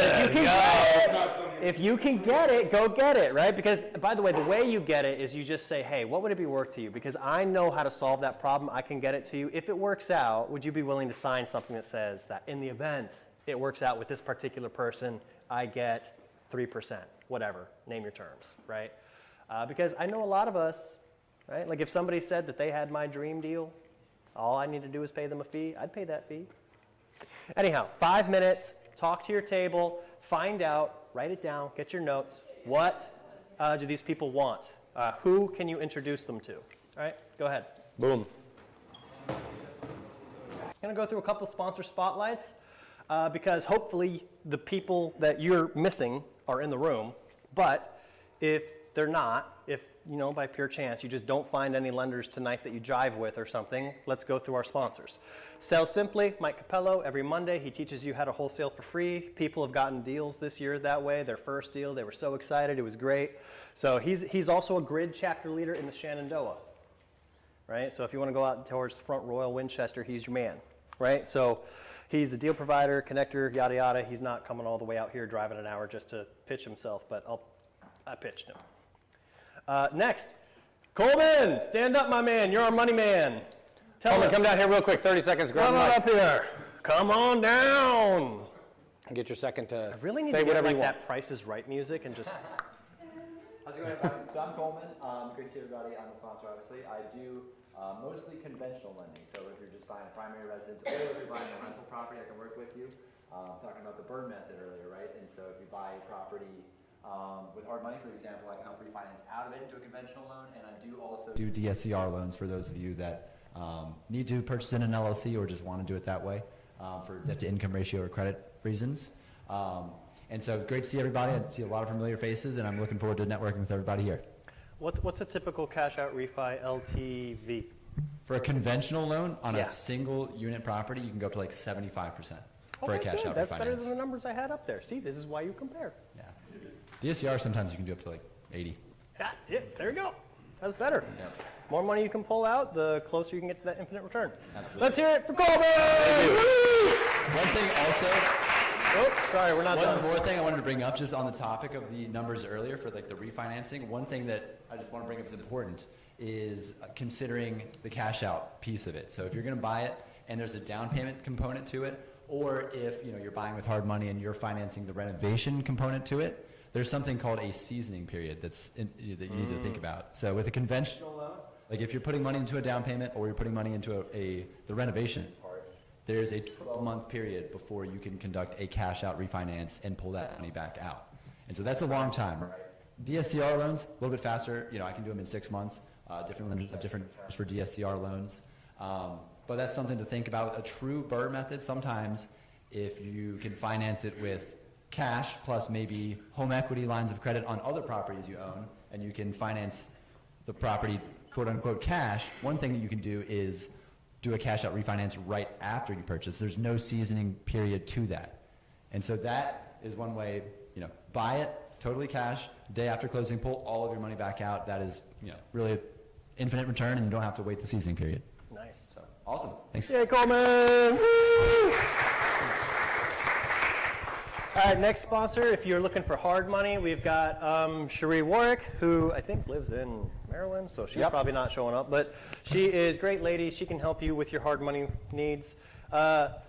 If you can get it, go get it, right? Because, by the way, the way you get it is you just say, hey, what would it be worth to you? Because I know how to solve that problem. I can get it to you. If it works out, would you be willing to sign something that says that in the event it works out with this particular person, I get 3%, whatever, name your terms, right? Because I know a lot of us, right? Like if somebody said that they had my dream deal, all I need to do is pay them a fee, I'd pay that fee. Anyhow, 5 minutes, talk to your table, find out, write it down, get your notes. What do these people want? Who can you introduce them to? All right, go ahead. Boom. I'm gonna go through a couple sponsor spotlights because hopefully the people that you're missing are in the room, but if they're not, if you know, by pure chance, you just don't find any lenders tonight that you jive with or something, let's go through our sponsors. Sell Simply, Mike Capello, every Monday, he teaches you how to wholesale for free. People have gotten deals this year that way, their first deal, they were so excited, it was great. So he's also a grid chapter leader in the Shenandoah, right? So if you want to go out towards Front Royal, Winchester, he's your man, right? So he's a deal provider, connector, yada, yada. He's not coming all the way out here driving an hour just to pitch himself, but I pitched him. Next, Coleman, stand up, my man. You're our money man. Coleman, come down here real quick. 30 seconds. Grab Come the on mic. up here. Come on down. Get your second to I really need say to get whatever like you want. that Price is Right music and just. How's it going, everybody? So I'm Coleman. Great to see everybody. I'm the sponsor, obviously. I do mostly conventional lending. So if you're just buying a primary residence or if you're buying a rental property, I can work with you. Talking about the BRRRR method earlier, right? And so if you buy a property with hard money, for example, I can help refinance out of it into a conventional loan, and I do also do DSCR loans for those of you that need to purchase in an LLC or just want to do it that way for debt-to-income ratio or credit reasons. And so great to see everybody. I see a lot of familiar faces, and I'm looking forward to networking with everybody here. What's a typical cash out refi LTV? For a conventional loan on Yeah. a single unit property, you can go up to like 75% for a Okay, cash good. out That's better than refinance. the numbers I had up there. See, this is why you compare. Yeah. DSCR sometimes you can do up to like 80. Yeah, there you go. That's better. Yep. More money you can pull out, the closer you can get to that infinite return. Absolutely. Let's hear it for Coleman! One thing also, Oh, sorry, we're not one done. more thing I wanted to bring up just on the topic of the numbers earlier for like the refinancing. One thing that I just want to bring up is important is considering the cash out piece of it. So if you're going to buy it and there's a down payment component to it, or if you're buying with hard money and you're financing the renovation component to it, there's something called a seasoning period that you need to think about. So with a conventional loan, like if you're putting money into a down payment or you're putting money into the renovation part, there's a 12-month period before you can conduct a cash out refinance and pull that money back out. And so that's a long time, right? DSCR loans, a little bit faster. I can do them in 6 months. Different lenders have different terms for DSCR loans. But that's something to think about. A true BRRRR method, sometimes if you can finance it with cash plus maybe home equity lines of credit on other properties you own, and you can finance the property quote unquote cash, one thing that you can do is do a cash out refinance right after you purchase. There's no seasoning period to that. And so that is one way, buy it totally cash, day after closing, pull all of your money back out. That is, really infinite return, and you don't have to wait the seasoning period. Nice. So awesome. Thanks. Yay, Coleman! Woo! All right, next sponsor, if you're looking for hard money, we've got Cherie Warwick, who I think lives in Maryland, so she's probably not showing up, but she is a great lady. She can help you with your hard money needs. Thomas!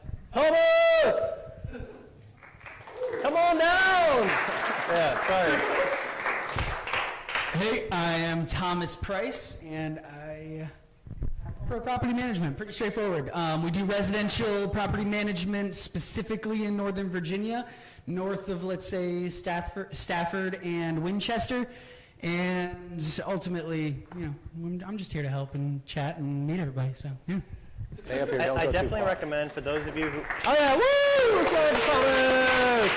Come on down! Yeah, sorry. Hey, I am Thomas Price, and I for property management, pretty straightforward. We do residential property management specifically in Northern Virginia, north of, let's say, Stafford and Winchester. And ultimately, I'm just here to help and chat and meet everybody, so, yeah. Stay up here. Don't I go too definitely far. recommend for those of you who... Oh yeah, woo! We're going to Thomas!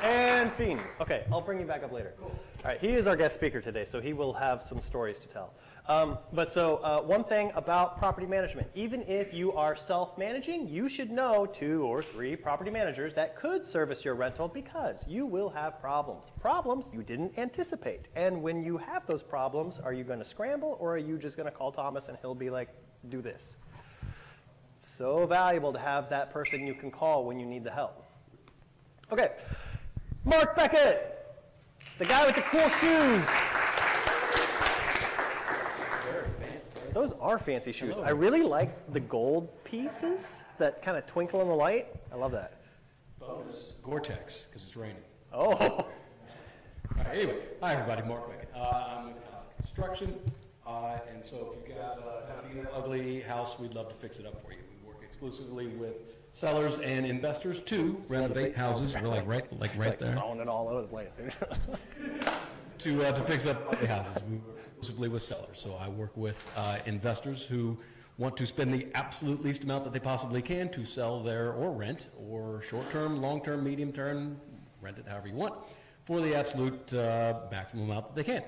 And Fiend. Okay, I'll bring you back up later. Cool. All right, he is our guest speaker today, so he will have some stories to tell. One thing about property management, even if you are self-managing, you should know 2 or 3 property managers that could service your rental because you will have problems. Problems you didn't anticipate. And when you have those problems, are you going to scramble or are you just going to call Thomas and he'll be like, do this? It's so valuable to have that person you can call when you need the help. Okay, Mark Beckett, the guy with the cool shoes. Those are fancy shoes. I really like the gold pieces that kind of twinkle in the light. I love that. Bonus, Gore-Tex, because it's raining. Oh. All right, anyway, hi everybody, Mark Beckett. I'm with Housing Construction, and so if you've got an ugly house, we'd love to fix it up for you. We work exclusively with sellers and investors to renovate houses. We're like right there. Throwing it all over the place. To fix up the houses. We work exclusively with sellers. So I work with investors who want to spend the absolute least amount that they possibly can to sell their or rent or short-term, long-term, medium-term, rent it however you want, for the absolute maximum amount that they can.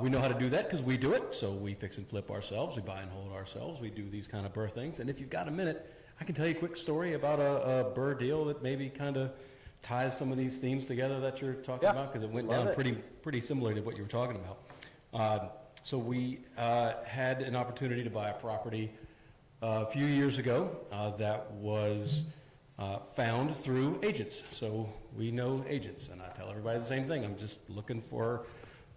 We know how to do that because we do it. So we fix and flip ourselves. We buy and hold ourselves. We do these kind of BRRRR things. And if you've got a minute, I can tell you a quick story about a BRRRR deal that maybe kind of ties some of these themes together that you're talking about, because it went down pretty similar to what you were talking about. So we had an opportunity to buy a property a few years ago that was found through agents. So we know agents, and I tell everybody the same thing. I'm just looking for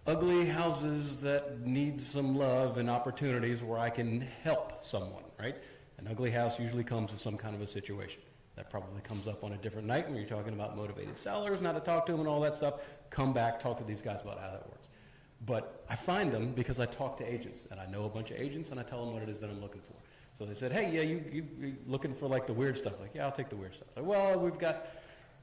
ugly houses that need some love and opportunities where I can help someone, right? An ugly house usually comes with some kind of a situation. That probably comes up on a different night when you're talking about motivated sellers, not to talk to them and all that stuff. Come back, talk to these guys about how that works. But I find them because I talk to agents, and I know a bunch of agents, and I tell them what it is that I'm looking for. So they said, hey, yeah, you looking for like the weird stuff? Like, yeah, I'll take the weird stuff. Like, well, we've got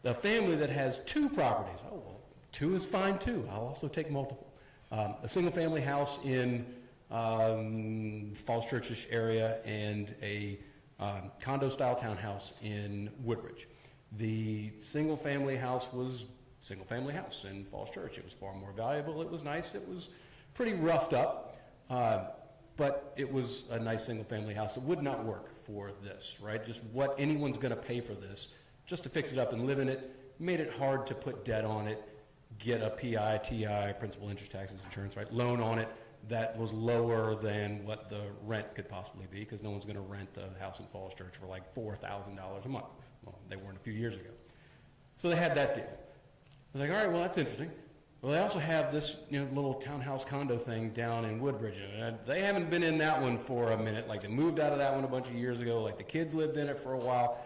the family that has 2 properties. Oh, well, 2 is fine too. I'll also take multiple. A single family house in Falls Church-ish area and a condo-style townhouse in Woodbridge. The single-family house was single-family house in Falls Church. It was far more valuable. It was nice. It was pretty roughed up, but it was a nice single-family house. It would not work for this, right? Just what anyone's going to pay for this, just to fix it up and live in it, made it hard to put debt on it, get a PI, TI, principal, interest, taxes, insurance, right, loan on it. That was lower than what the rent could possibly be, because no one's going to rent a house in Falls Church for like $4,000 a month. Well, they weren't a few years ago. So they had that deal. I was like, all right, well, that's interesting. Well, they also have this little townhouse condo thing down in Woodbridge. And they haven't been in that one for a minute. Like, they moved out of that one a bunch of years ago. Like, the kids lived in it for a while.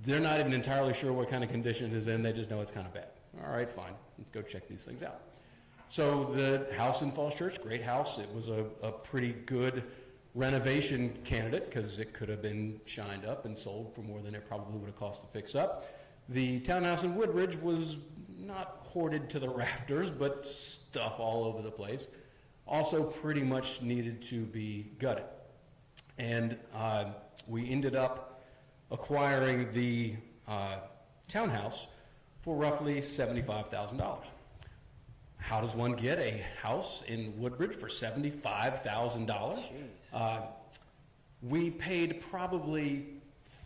They're not even entirely sure what kind of condition it is in. They just know it's kind of bad. All right, fine. Let's go check these things out. So the house in Falls Church, great house. It was a pretty good renovation candidate because it could have been shined up and sold for more than it probably would have cost to fix up. The townhouse in Woodbridge was not hoarded to the rafters, but stuff all over the place. Also pretty much needed to be gutted. And we ended up acquiring the townhouse for roughly $75,000. How does one get a house in Woodbridge for $75,000? We paid probably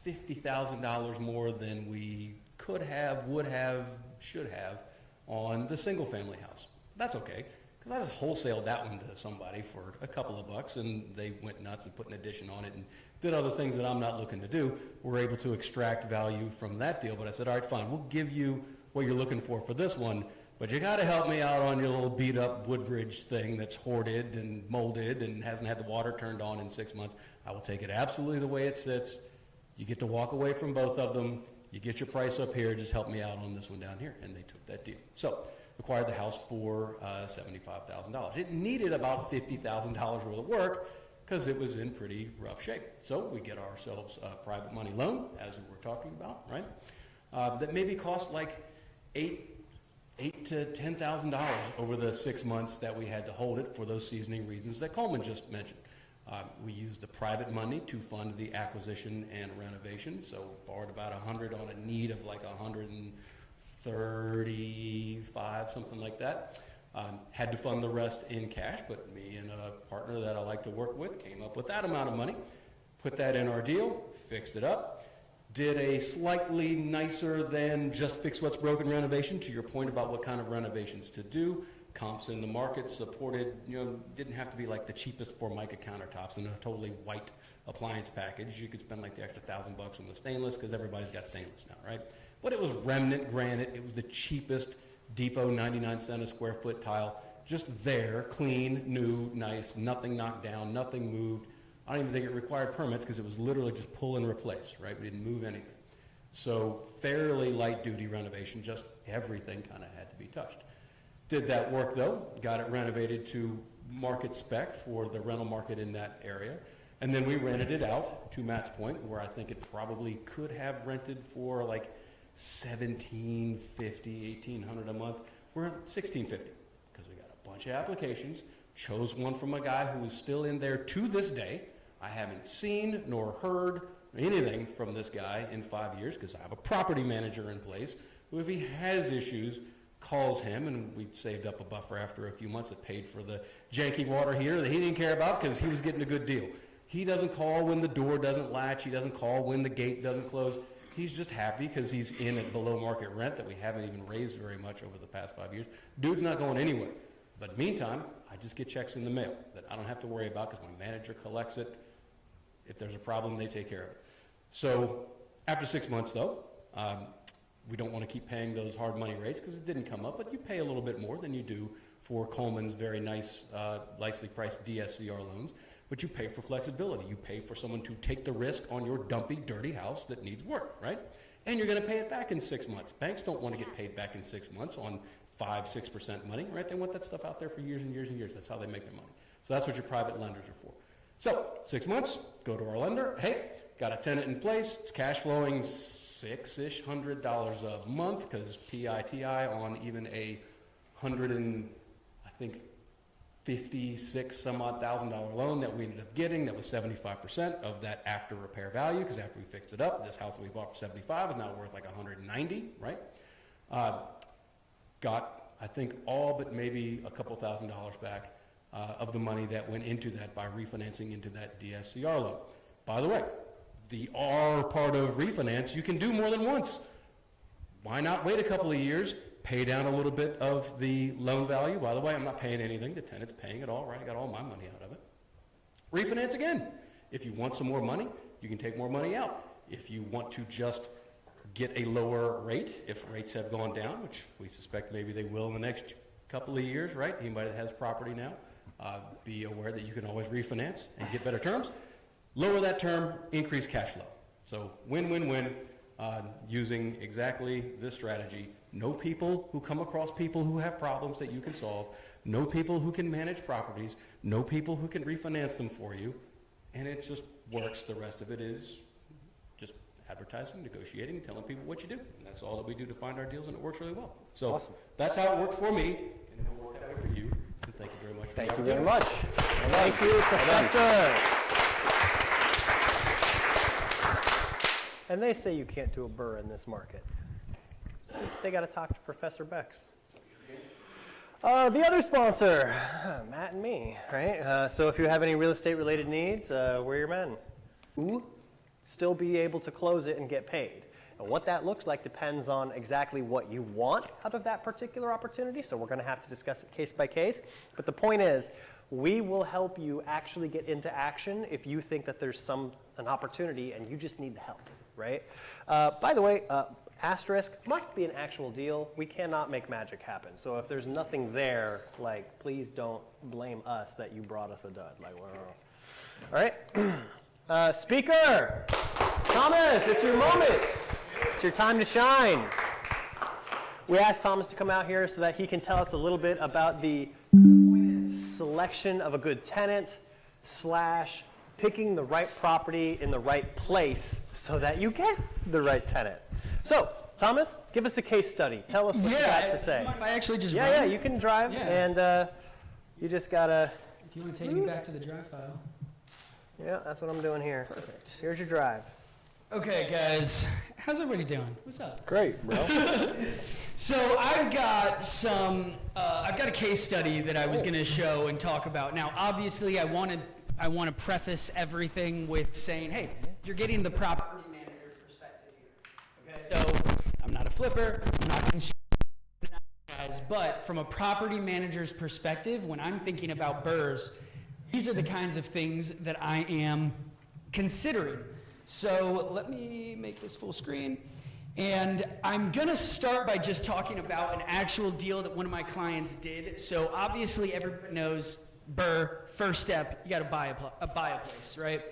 $50,000 more than we could have, would have, should have on the single family house. That's okay, because I just wholesaled that one to somebody for a couple of bucks, and they went nuts and put an addition on it and did other things that I'm not looking to do. We're able to extract value from that deal, but I said, all right, fine, we'll give you what you're looking for this one, but you got to help me out on your little beat-up Woodbridge thing that's hoarded and molded and hasn't had the water turned on in 6 months. I will take it absolutely the way it sits. You get to walk away from both of them. You get your price up here. Just help me out on this one down here. And they took that deal. So acquired the house for $75,000. It needed about $50,000 worth of work because it was in pretty rough shape. So we get ourselves a private money loan, as we were talking about, right? That maybe cost like $8,000 to $10,000 over the 6 months that we had to hold it for those seasoning reasons that Coleman just mentioned. We used the private money to fund the acquisition and renovation, so borrowed about $100 on a need of like $135, something like that. Had to fund the rest in cash, but me and a partner that I like to work with came up with that amount of money, put that in our deal, fixed it up, did a slightly nicer than just fix what's broken renovation, to your point about what kind of renovations to do. Comps in the market supported, didn't have to be like the cheapest Formica countertops and a totally white appliance package. You could spend like the extra $1,000 on the stainless because everybody's got stainless now, right? But it was remnant granite. It was the cheapest Depot 99 cent a square foot tile, just there, clean, new, nice, nothing knocked down, nothing moved. I don't even think it required permits because it was literally just pull and replace, right? We didn't move anything. So fairly light duty renovation, just everything kind of had to be touched. Did that work though, got it renovated to market spec for the rental market in that area. And then we rented it out, to Matt's point, where I think it probably could have rented for like $1,750, $1,800 a month. We're at $1,650 because we got a bunch of applications, chose one from a guy who is still in there to this day. I haven't seen nor heard anything from this guy in 5 years because I have a property manager in place who, if he has issues, calls him, and we saved up a buffer after a few months that paid for the janky water heater that he didn't care about because he was getting a good deal. He doesn't call when the door doesn't latch. He doesn't call when the gate doesn't close. He's just happy because he's in at below market rent that we haven't even raised very much over the past 5 years. Dude's not going anywhere. But meantime, I just get checks in the mail that I don't have to worry about because my manager collects it. If there's a problem, they take care of it. So after 6 months, though, we don't want to keep paying those hard money rates because it didn't come up, but you pay a little bit more than you do for Coleman's very nice, nicely priced DSCR loans. But you pay for flexibility. You pay for someone to take the risk on your dumpy, dirty house that needs work, right? And you're going to pay it back in 6 months. Banks don't want to get paid back in 6 months on 5-6% money, right? They want that stuff out there for years and years and years. That's how they make their money. So that's what your private lenders are for. So 6 months, go to our lender. Hey, got a tenant in place. It's cash flowing $600-ish a month because PITI on even a $56 some odd thousand loan that we ended up getting that was 75% of that after repair value because after we fixed it up, this house that we bought for 75 is now worth like 190, right? Got, I think, all but maybe a couple $1,000s back of the money that went into that by refinancing into that DSCR loan. By the way, the R part of refinance, you can do more than once. Why not wait a couple of years, pay down a little bit of the loan value? By the way, I'm not paying anything. The tenant's paying it all, right? I got all my money out of it. Refinance again. If you want some more money, you can take more money out. If you want to just get a lower rate, if rates have gone down, which we suspect maybe they will in the next couple of years, right? Anybody that has property now, be aware that you can always refinance and get better terms. Lower that term, increase cash flow. So win-win-win using exactly this strategy. Know people who come across people who have problems that you can solve. Know people who can manage properties. Know people who can refinance them for you. And it just works. The rest of it is just advertising, negotiating, telling people what you do. And that's all that we do to find our deals, and it works really well. So awesome. That's how it worked for me, and it'll work that way for you. And thank you very much. Thank you very much. Thank you, Professor. And they say you can't do a BRRRR in this market. They got to talk to Professor Bex. The other sponsor, Matt and me, right? So if you have any real estate related needs, we're your men. Ooh. Still be able to close it and get paid. And what that looks like depends on exactly what you want out of that particular opportunity. So we're going to have to discuss it case by case. But the point is, we will help you actually get into action if you think that there's an opportunity and you just need the help, right? By the way, asterisk must be an actual deal. We cannot make magic happen. So if there's nothing there, like, please don't blame us that you brought us a dud. Like, all right. Speaker, Thomas, it's your moment. It's your time to shine. We asked Thomas to come out here so that he can tell us a little bit about the selection of a good tenant / picking the right property in the right place so that you get the right tenant. So, Thomas, give us a case study. Tell us what you got to say. If I actually just run? Yeah, you can drive, and you just gotta. If you want to take me back to the drive file. Yeah, that's what I'm doing here. Perfect. Here's your drive. Okay, guys, how's everybody doing? What's up? Great, bro. So I've got a case study that I was going to show and talk about. Now, obviously, I want to preface everything with saying, hey, you're getting the property manager's perspective here. Okay, so I'm not a flipper, I'm not concerned, guys, but from a property manager's perspective, when I'm thinking about BRRRRs, these are the kinds of things that I am considering. So let me make this full screen. And I'm going to start by just talking about an actual deal that one of my clients did. So obviously everybody knows BRRRR, first step, you got to buy a place, right?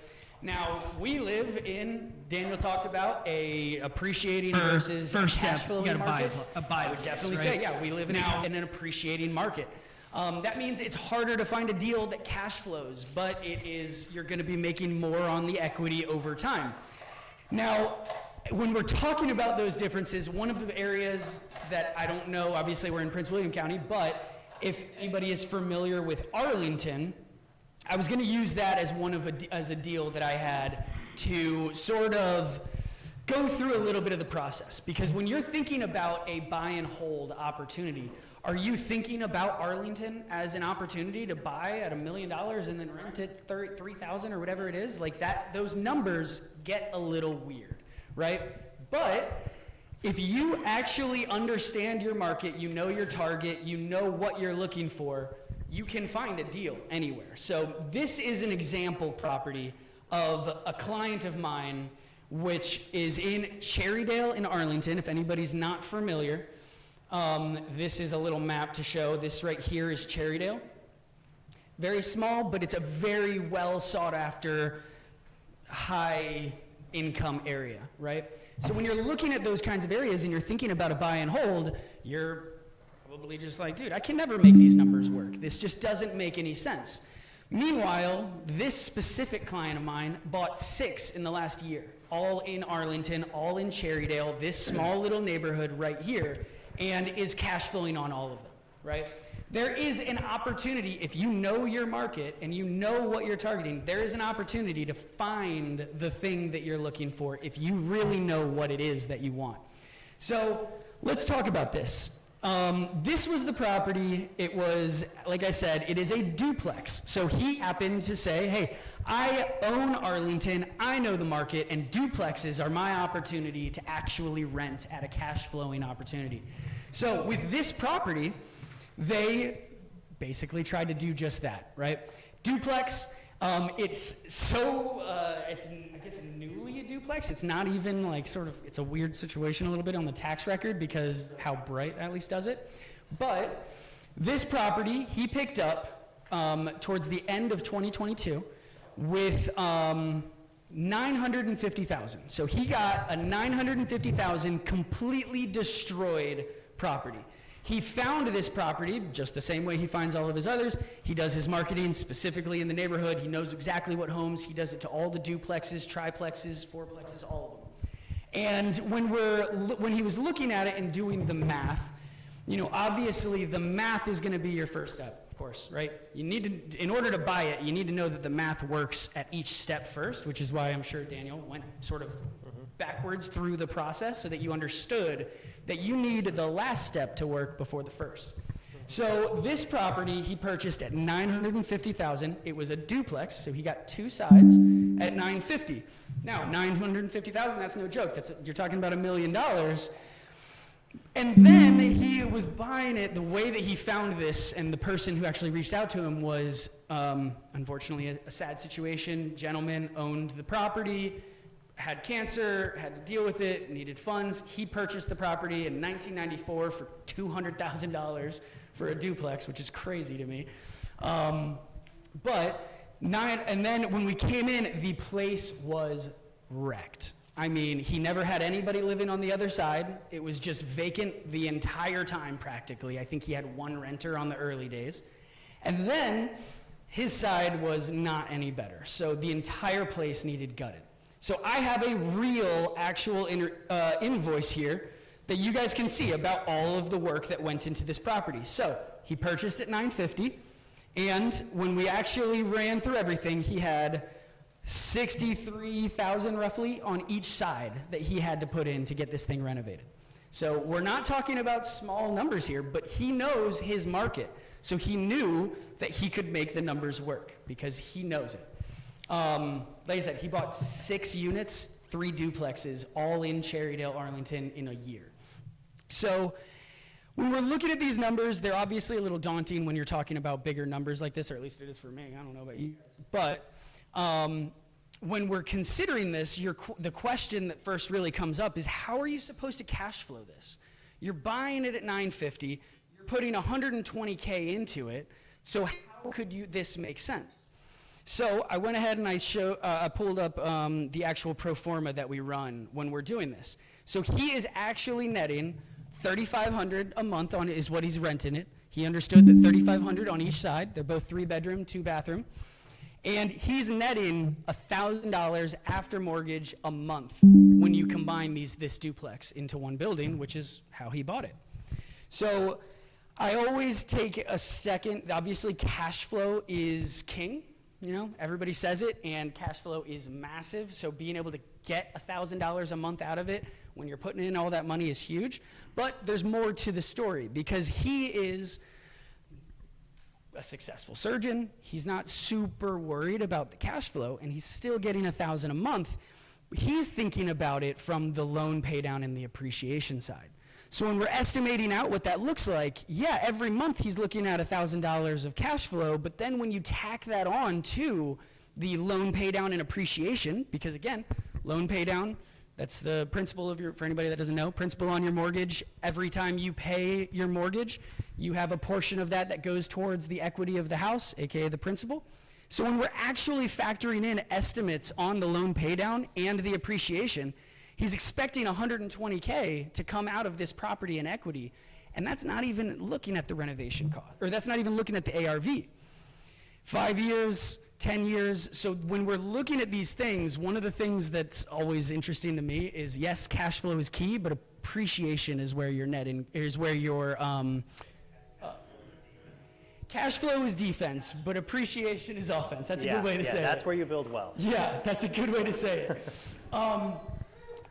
Now, we live in, Daniel talked about, a appreciating versus first step, cash flowing you got to market. buy I would definitely right? say, yeah, we live in an appreciating market. That means it's harder to find a deal that cash flows, but you're going to be making more on the equity over time. Now, when we're talking about those differences, one of the areas that I don't know, obviously we're in Prince William County, but if anybody is familiar with Arlington, I was going to use that as a deal that I had to sort of go through a little bit of the process. Because when you're thinking about a buy and hold opportunity, are you thinking about Arlington as an opportunity to buy at $1 million and then rent it $3,000 or whatever it is? Like that, those numbers get a little weird, right? But if you actually understand your market, you know your target, you know what you're looking for, you can find a deal anywhere. So this is an example property of a client of mine, which is in Cherrydale in Arlington, if anybody's not familiar. This is a little map to show. This right here is Cherrydale. Very small, but it's a very well sought after, high income area, right? So when you're looking at those kinds of areas and you're thinking about a buy and hold, you're probably just like, dude, I can never make these numbers work. This just doesn't make any sense. Meanwhile, this specific client of mine bought 6 in the last year, all in Arlington, all in Cherrydale, this small little neighborhood right here, and is cash flowing on all of them, right? There is an opportunity, if you know your market and you know what you're targeting, there is an opportunity to find the thing that you're looking for if you really know what it is that you want. So let's talk about this. This was the property. It was, like I said, it is a duplex. So he happened to say, hey, I own Arlington, I know the market, and duplexes are my opportunity to actually rent at a cash flowing opportunity. So with this property, they basically tried to do just that, right? Duplex, it's I guess newly a duplex. It's not even like it's a weird situation a little bit on the tax record because how Bright at least does it. But this property he picked up towards the end of 2022 with $950,000. So he got a $950,000 completely destroyed property. He found this property just the same way he finds all of his others. He does his marketing specifically in the neighborhood. He knows exactly what homes. He does it to all the duplexes, triplexes, fourplexes, all of them. And when he was looking at it and doing the math, obviously the math is going to be your first step, of course, right? You need to, in order to buy it, you need to know that the math works at each step first, which is why I'm sure Daniel went sort of backwards through the process so that you understood that you need the last step to work before the first. So this property he purchased at $950,000. It was a duplex, so he got 2 sides at $950,000. Now, $950,000, that's no joke. You're talking about $1 million. And then he was buying it the way that he found this, and the person who actually reached out to him was, unfortunately, a sad situation. Gentleman owned the property, had cancer, had to deal with it, needed funds. He purchased the property in 1994 for $200,000 for a duplex, which is crazy to me. And then when we came in, the place was wrecked. I mean, he never had anybody living on the other side. It was just vacant the entire time practically. I think he had 1 renter on the early days. And then his side was not any better. So the entire place needed gutted. So I have a real, actual invoice here that you guys can see about all of the work that went into this property. So he purchased at $950,000, and when we actually ran through everything, he had $63,000 roughly on each side that he had to put in to get this thing renovated. So we're not talking about small numbers here, but he knows his market. So he knew that he could make the numbers work because he knows it. Like I said, he bought 6 units, 3 duplexes, all in Cherrydale, Arlington in a year. So when we're looking at these numbers, they're obviously a little daunting when you're talking about bigger numbers like this, or at least it is for me. I don't know about you guys. But when we're considering this, the question that first really comes up is, how are you supposed to cash flow this? You're buying it at $950, you're putting $120K into it, so how could this make sense? So I went ahead and I pulled up the actual pro forma that we run when we're doing this. So he is actually netting $3,500 a month is what he's renting it. He understood that $3,500 on each side. They're both 3-bedroom, 2-bathroom. And he's netting $1,000 after mortgage a month when you combine this duplex into one building, which is how he bought it. So I always take a second. Obviously, cash flow is king. You know, everybody says it, and cash flow is massive. So being able to get $1,000 a month out of it when you're putting in all that money is huge. But there's more to the story because he is a successful surgeon. He's not super worried about the cash flow, and he's still getting $1,000 a month. He's thinking about it from the loan pay down and the appreciation side. So when we're estimating out what that looks like, yeah, every month he's looking at $1,000 of cash flow, but then when you tack that on to the loan pay down and appreciation, because again, loan pay down, that's the principal of for anybody that doesn't know, principal on your mortgage. Every time you pay your mortgage, you have a portion of that goes towards the equity of the house, AKA the principal. So when we're actually factoring in estimates on the loan pay down and the appreciation, he's expecting $120K to come out of this property in equity, and that's not even looking at the renovation cost, or that's not even looking at the ARV. 5 years, 10 years. So when we're looking at these things, one of the things that's always interesting to me is, yes, cash flow is key, but appreciation is where your cash flow is defense, but appreciation is offense. That's a good way to say it. That's where you build wealth. Yeah, that's a good way to say it.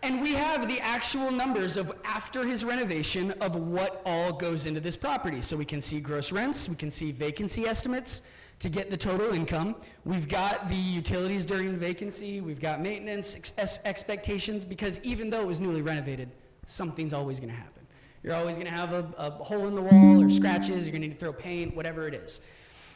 And we have the actual numbers of after his renovation of what all goes into this property. So we can see gross rents, we can see vacancy estimates to get the total income. We've got the utilities during vacancy, we've got maintenance expectations, because even though it was newly renovated, something's always gonna happen. You're always gonna have a hole in the wall or scratches, you're gonna need to throw paint, whatever it is.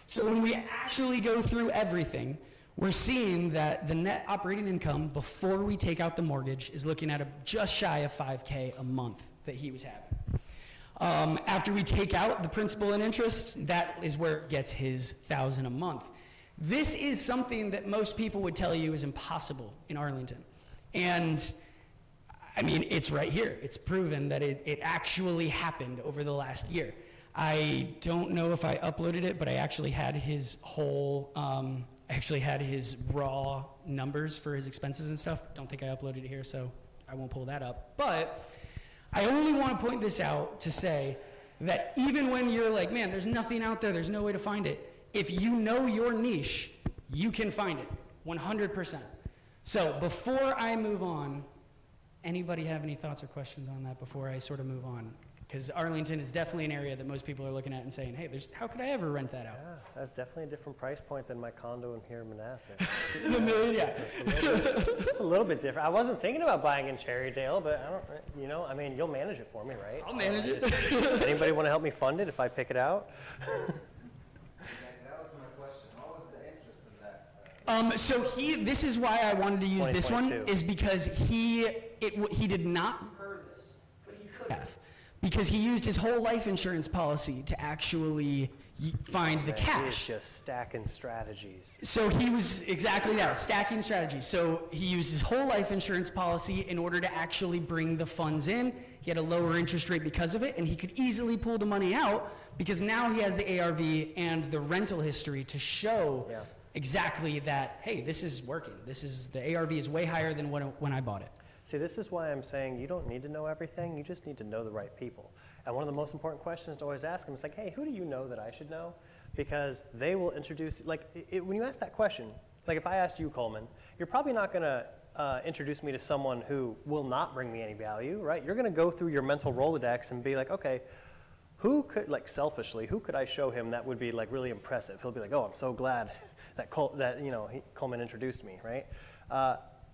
So when we actually go through everything, we're seeing that the net operating income before we take out the mortgage is looking at just shy of $5K a month that he was having. After we take out the principal and interest, that is where it gets his $1,000 a month. This is something that most people would tell you is impossible in Arlington. And I mean, it's right here. It's proven that it actually happened over the last year. I don't know if I uploaded it, but I actually had his whole, his raw numbers for his expenses and stuff. Don't think I uploaded it here, so I won't pull that up. But I only want to point this out to say that even when you're like, man, there's nothing out there, there's no way to find it, if you know your niche, you can find it, 100%. So before I move on, anybody have any thoughts or questions on that before I sort of move on? Because Arlington is definitely an area that most people are looking at and saying, hey, how could I ever rent that out? Yeah, that's definitely a different price point than my condo in here in Manassas. Yeah. It's a little bit different. I wasn't thinking about buying in Cherrydale, but I mean, you'll manage it for me, right? I'll manage it. Anybody want to help me fund it if I pick it out? That was my question. What was the interest in that? So this is why I wanted to use this one, is because he did not incur this, but he could have. Because he used his whole life insurance policy to actually find the cash. He was just stacking strategies. So he was exactly that, stacking strategies. So he used his whole life insurance policy in order to actually bring the funds in. He had a lower interest rate because of it, and he could easily pull the money out because now he has the ARV and the rental history to show exactly that, hey, this is working. The ARV is way higher than when I bought it. See, this is why I'm saying you don't need to know everything, you just need to know the right people. And one of the most important questions to always ask them is like, hey, who do you know that I should know? Because they will introduce, when you ask that question, like if I asked you, Coleman, you're probably not going to introduce me to someone who will not bring me any value, right? You're going to go through your mental Rolodex and be like, okay, who could, like selfishly, who could I show him that would be like really impressive? He'll be like, oh, I'm so glad that Coleman introduced me, right?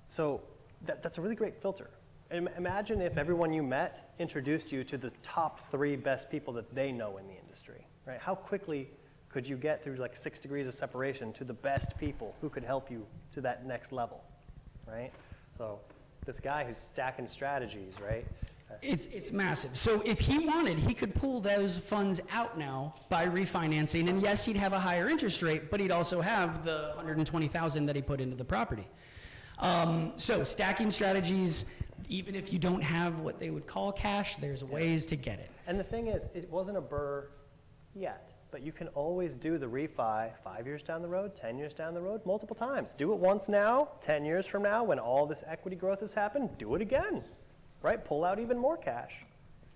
So that's a really great filter. Imagine if everyone you met introduced you to the top 3 best people that they know in the industry, right? How quickly could you get through like 6 degrees of separation to the best people who could help you to that next level, right? So this guy who's stacking strategies, right? It's massive. So if he wanted, he could pull those funds out now by refinancing, and yes, he'd have a higher interest rate, but he'd also have the $120,000 that he put into the property. So stacking strategies, even if you don't have what they would call cash, there's ways to get it. And the thing is, it wasn't a BRRRR yet, but you can always do the refi 5 years down the road, 10 years down the road, multiple times. Do it once now, 10 years from now, when all this equity growth has happened, do it again. Right, pull out even more cash.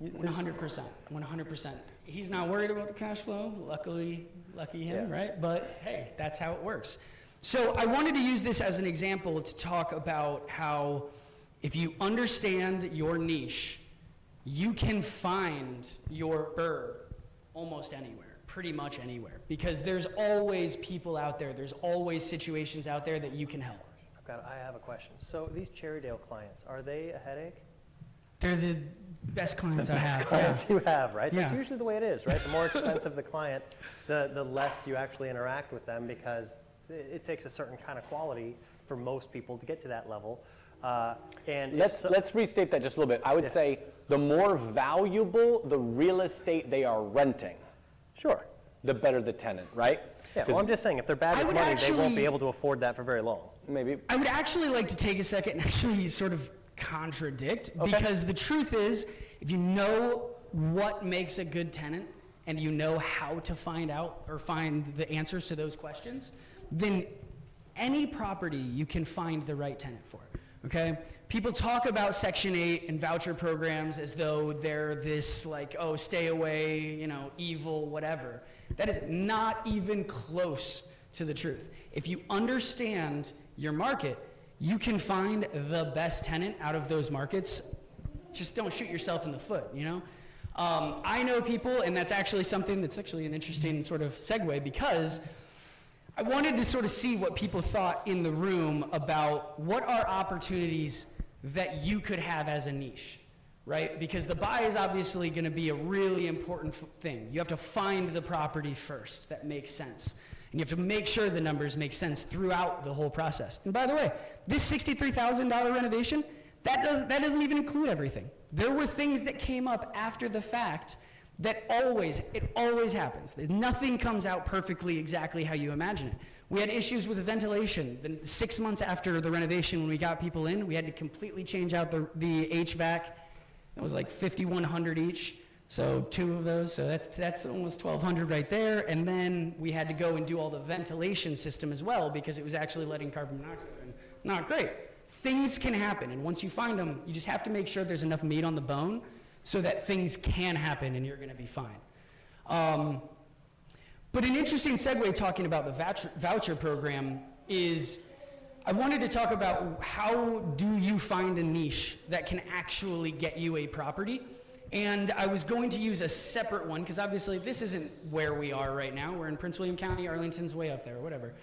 100%, 100%. He's not worried about the cash flow, lucky him, right? But hey, that's how it works. So I wanted to use this as an example to talk about how if you understand your niche, you can find your BRRRR almost anywhere, pretty much anywhere, because there's always people out there, there's always situations out there that you can help. I have a question. So these Cherrydale clients, are they a headache? They're the best clients I have. Clients you have, right? Yeah. That's usually the way it is, right? The more expensive the client, the less you actually interact with them, because it takes a certain kind of quality for most people to get to that level. And let's restate that just a little bit. I would say the more valuable the real estate they are renting, sure, the better the tenant, right? Yeah, well, I'm just saying, if they're bad with money, they won't be able to afford that for very long. Maybe. I would actually like to take a second and actually sort of contradict, because the truth is, if you know what makes a good tenant and you know how to find out or find the answers to those questions, then any property you can find the right tenant for, okay? People talk about Section 8 and voucher programs as though they're this like, oh, stay away, you know, evil, whatever. That is not even close to the truth. If you understand your market, you can find the best tenant out of those markets. Just don't shoot yourself in the foot, you know? I know people, and that's actually something that's actually an interesting sort of segue, because I wanted to sort of see what people thought in the room about what are opportunities that you could have as a niche, right? Because the buy is obviously going to be a really important thing. You have to find the property first that makes sense. And you have to make sure the numbers make sense throughout the whole process. And by the way, this $63,000 renovation, that doesn't even include everything. There were things that came up after the fact that it always happens. Nothing comes out perfectly exactly how you imagine it. We had issues with the ventilation. Then 6 months after the renovation, when we got people in, we had to completely change out the HVAC. It was like $5,100 each. So 2 of those, so that's almost $1,200 right there. And then we had to go and do all the ventilation system as well, because it was actually letting carbon monoxide in. Not great. Things can happen, and once you find them, you just have to make sure there's enough meat on the bone so that things can happen and you're gonna be fine. But an interesting segue talking about the voucher program is, I wanted to talk about how do you find a niche that can actually get you a property. And I was going to use a separate one, because obviously this isn't where we are right now. We're in Prince William County, Arlington's way up there, or whatever.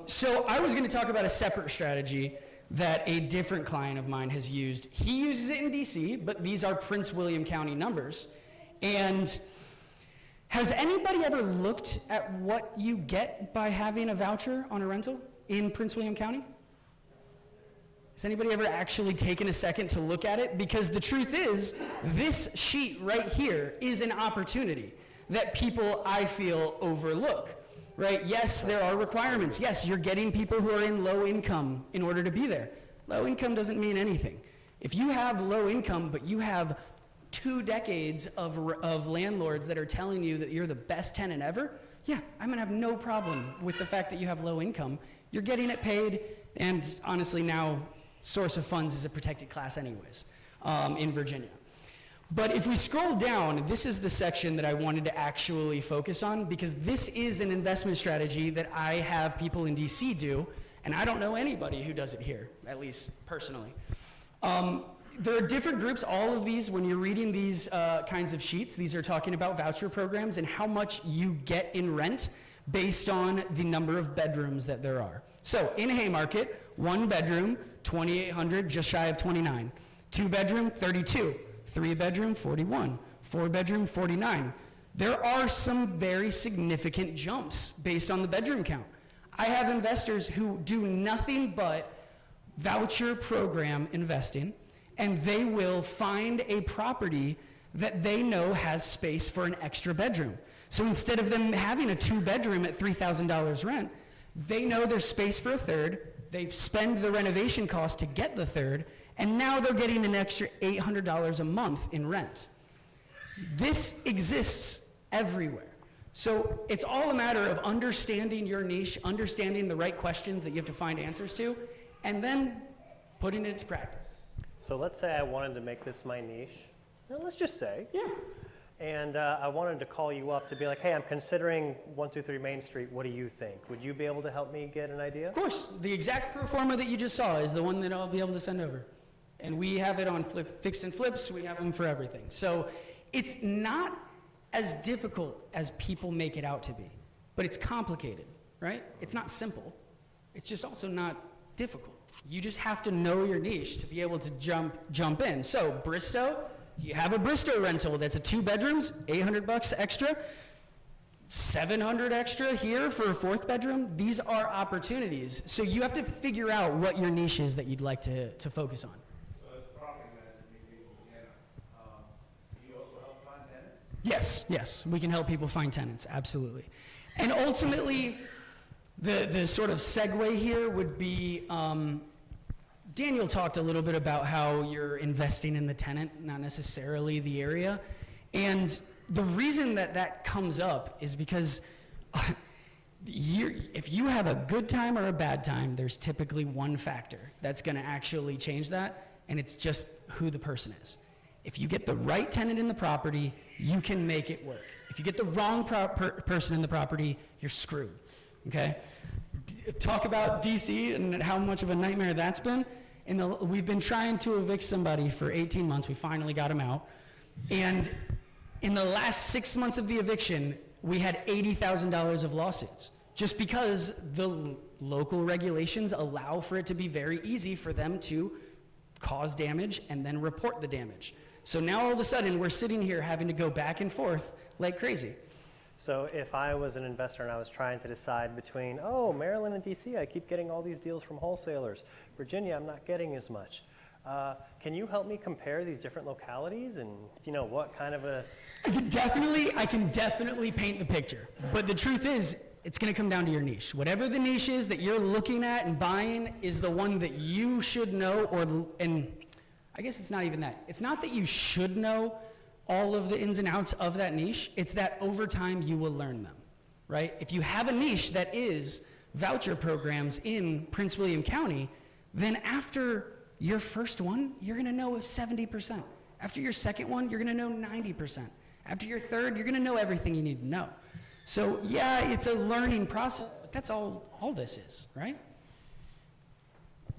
So I was going to talk about a separate strategy that a different client of mine has used. He uses it in DC, but these are Prince William County numbers. And has anybody ever looked at what you get by having a voucher on a rental in Prince William County? Has anybody ever actually taken a second to look at it? Because the truth is, this sheet right here is an opportunity that people, I feel, overlook, right? Yes, there are requirements. Yes, you're getting people who are in low income in order to be there. Low income doesn't mean anything. If you have low income, but you have 2 decades of landlords that are telling you that you're the best tenant ever, yeah, I'm gonna have no problem with the fact that you have low income. You're getting it paid, and honestly now, source of funds is a protected class anyways, in Virginia. But if we scroll down, this is the section that I wanted to actually focus on, because this is an investment strategy that I have people in DC do, And I don't know anybody who does it here, at least personally. There are different groups. All of these, when you're reading these kinds of sheets, these are talking about voucher programs and how much you get in rent based on the number of bedrooms that there are. So in Haymarket, 1 bedroom, 2,800, just shy of 29. 2 bedroom, 32. 3 bedroom, 41. 4 bedroom, 49. There are some very significant jumps based on the bedroom count. I have investors who do nothing but voucher program investing, and they will find a property that they know has space for an extra bedroom. So instead of them having a 2 bedroom at $3,000 rent, they know there's space for a third, they spend the renovation cost to get the third, and now they're getting an extra $800 a month in rent. This exists everywhere. So it's all a matter of understanding your niche, understanding the right questions that you have to find answers to, and then putting it into practice. So let's say I wanted to make this my niche. Now, let's just say. Yeah. And I wanted to call you up to be like, hey, I'm considering 123 Main Street. What do you think? Would you be able to help me get an idea? Of course. The exact pro forma that you just saw is the one that I'll be able to send over. And we have it on fix and flips. We have them for everything. So it's not as difficult as people make it out to be, but it's complicated, right? It's not simple. It's just also not difficult. You just have to know your niche to be able to jump in. So Bristow, do you have a Bristow rental that's a 2 bedrooms, $800 extra, $700 extra here for a 4th bedroom? These are opportunities. So you have to figure out what your niche is that you'd like to focus on. Yes, we can help people find tenants, absolutely. And ultimately, the sort of segue here would be, Daniel talked a little bit about how you're investing in the tenant, not necessarily the area. And the reason that that comes up is because if you have a good time or a bad time, there's typically one factor that's gonna actually change that, and it's just who the person is. If you get the right tenant in the property, you can make it work. If you get the wrong person in the property, you're screwed, okay? Talk about DC and how much of a nightmare that's been. We've been trying to evict somebody for 18 months. We finally got him out. And in the last 6 months of the eviction, we had $80,000 of lawsuits, just because the local regulations allow for it to be very easy for them to cause damage and then report the damage. So now all of a sudden we're sitting here having to go back and forth like crazy. So if I was an investor and I was trying to decide between, oh, Maryland and DC, I keep getting all these deals from wholesalers. Virginia, I'm not getting as much. Can you help me compare these different localities and, what kind of a... I can definitely paint the picture. But the truth is, it's going to come down to your niche. Whatever the niche is that you're looking at and buying is the one that you should know, and I guess it's not even that. It's not that you should know all of the ins and outs of that niche. It's that over time you will learn them, right? If you have a niche that is voucher programs in Prince William County, then after your first one, you're going to know 70%. After your second one, you're going to know 90%. After your third, you're going to know everything you need to know. So yeah, it's a learning process, but that's all this is, right?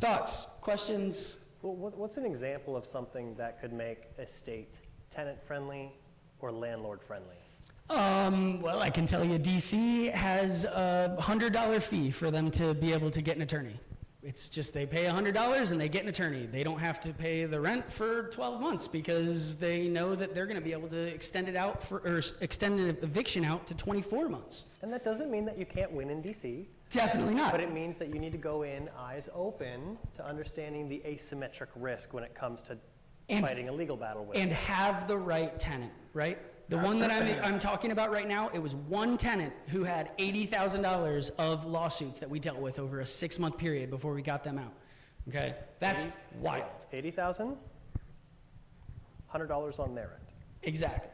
Thoughts, questions? Well, what's an example of something that could make a state tenant-friendly or landlord-friendly? Well, I can tell you DC has a $100 fee for them to be able to get an attorney. It's just they pay $100 and they get an attorney. They don't have to pay the rent for 12 months because they know that they're going to be able to extend it out extend an eviction out to 24 months. And that doesn't mean that you can't win in DC. Definitely not. But it means that you need to go in eyes open to understanding the asymmetric risk when it comes to fighting a legal battle with and have the right tenant, right? The one that I'm talking about right now, it was one tenant who had $80,000 of lawsuits that we dealt with over a 6-month period before we got them out. Okay, that's wild. 80,000, $100 on their end. Exactly.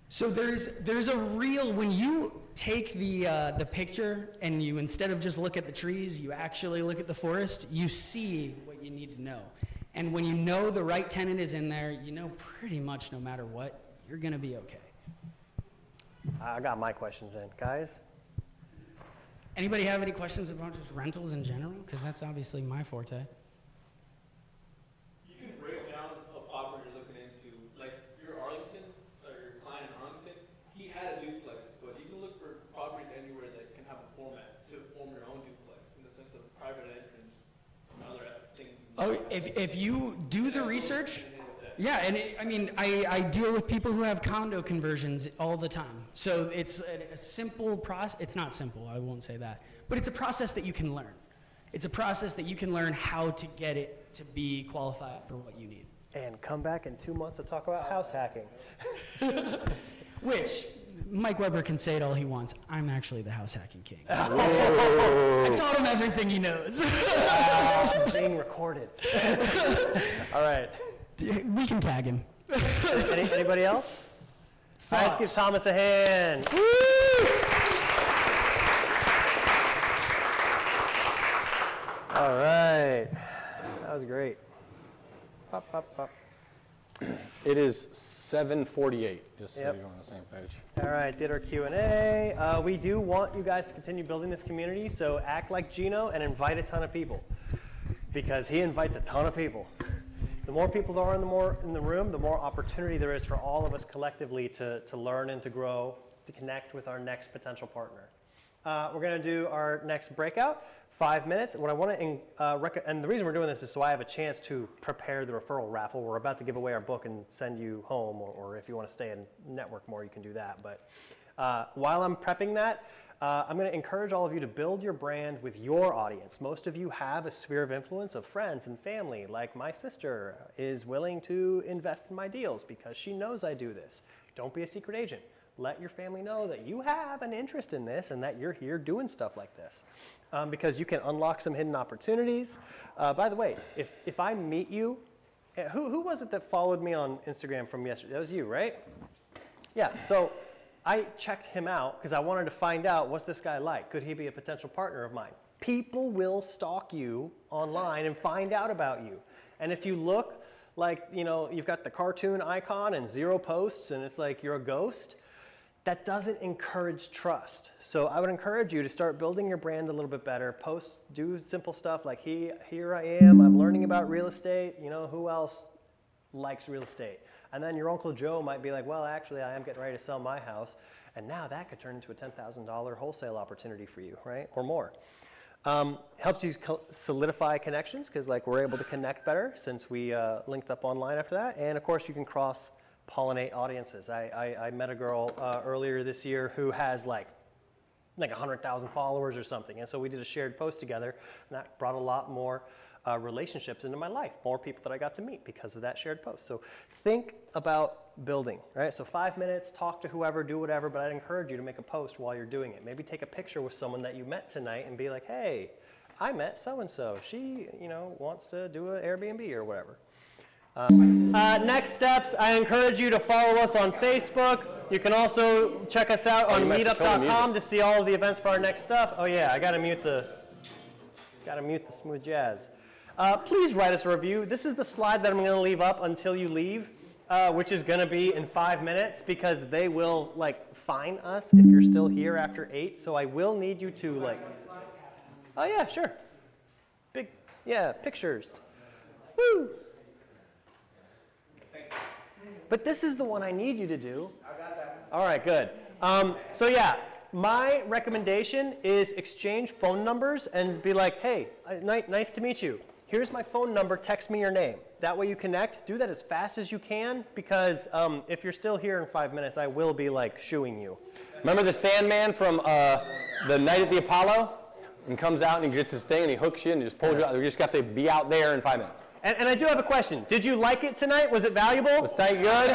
So there's a real, when you take the picture and you, instead of just look at the trees, you actually look at the forest, you see what you need to know. And when you know the right tenant is in there, you know pretty much no matter what, you're gonna be okay. I got my questions in. Guys, Anybody have any questions about just rentals in general? Because that's obviously my forte. You can break down a property you're looking into. Like your Arlington, or your client in Arlington, he had a duplex, but you can look for properties anywhere that can have a format to form your own duplex in the sense of private entrance and other things. Oh, if you do the research, yeah, and I deal with people who have condo conversions all the time. So it's a simple process. It's not simple, I won't say that. But it's a process that you can learn. It's a process that you can learn how to get it to be qualified for what you need. And come back in 2 months to talk about house hacking. Which, Mike Weber can say it all he wants. I'm actually the house hacking king. I taught him everything he knows. Wow, being recorded. All right. We can tag him. Anybody else? Let's give Thomas a hand. Woo! All right. That was great. Pop, pop, pop. It is 7:48, just so Yep. you're on the same page. All right, did our Q&A. We do want you guys to continue building this community, so act like Gino and invite a ton of people, because he invites a ton of people. The more people there are in the room, the more opportunity there is for all of us collectively to learn and to grow, to connect with our next potential partner. We're going to do our next breakout, 5 minutes. What I want to, and the reason we're doing this is so I have a chance to prepare the referral raffle. We're about to give away our book and send you home, or if you want to stay and network more, you can do that. But while I'm prepping that, I'm going to encourage all of you to build your brand with your audience. Most of you have a sphere of influence of friends and family, like my sister is willing to invest in my deals because she knows I do this. Don't be a secret agent. Let your family know that you have an interest in this and that you're here doing stuff like this, because you can unlock some hidden opportunities. By the way, if I meet you, who was it that followed me on Instagram from yesterday? That was you, right? Yeah, so I checked him out because I wanted to find out, what's this guy like? Could he be a potential partner of mine? People will stalk you online and find out about you. And if you look like, you've got the cartoon icon and 0 posts and it's like you're a ghost, that doesn't encourage trust. So I would encourage you to start building your brand a little bit better. Do simple stuff like, here I am, I'm learning about real estate. Who else likes real estate? And then your Uncle Joe might be like, well, actually, I am getting ready to sell my house. And now that could turn into a $10,000 wholesale opportunity for you, right? Or more. Helps you solidify connections because we're able to connect better since we linked up online after that. And of course, you can cross-pollinate audiences. I met a girl earlier this year who has like 100,000 followers or something. And so we did a shared post together, and that brought a lot more relationships into my life, more people that I got to meet because of that shared post. So think about building, right? So 5 minutes, talk to whoever, do whatever, but I'd encourage you to make a post while you're doing it. Maybe take a picture with someone that you met tonight and be like, hey, I met so-and-so. She, wants to do an Airbnb or whatever. Next steps, I encourage you to follow us on Facebook. You can also check us out on meetup.com to see all of the events for our next stuff. Oh yeah, I gotta mute the smooth jazz. Please write us a review. This is the slide that I'm going to leave up until you leave, which is going to be in 5 minutes because they will fine us if you're still here after 8. So I will need you to oh yeah, sure. Pictures. Woo! But this is the one I need you to do. I got that. All right, good. So yeah. My recommendation is exchange phone numbers and be like, hey, nice to meet you. Here's my phone number, text me your name. That way you connect. Do that as fast as you can because if you're still here in 5 minutes, I will be shooing you. Remember the Sandman from the Night at the Apollo? And comes out and he gets his thing and he hooks you and he just pulls you out. You just have to say, be out there in 5 minutes. And I do have a question. Did you like it tonight? Was it valuable? Was tonight good?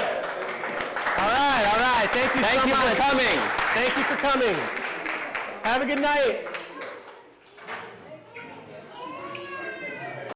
All right. Thank you so much. Thank you for coming. Thank you for coming. Have a good night.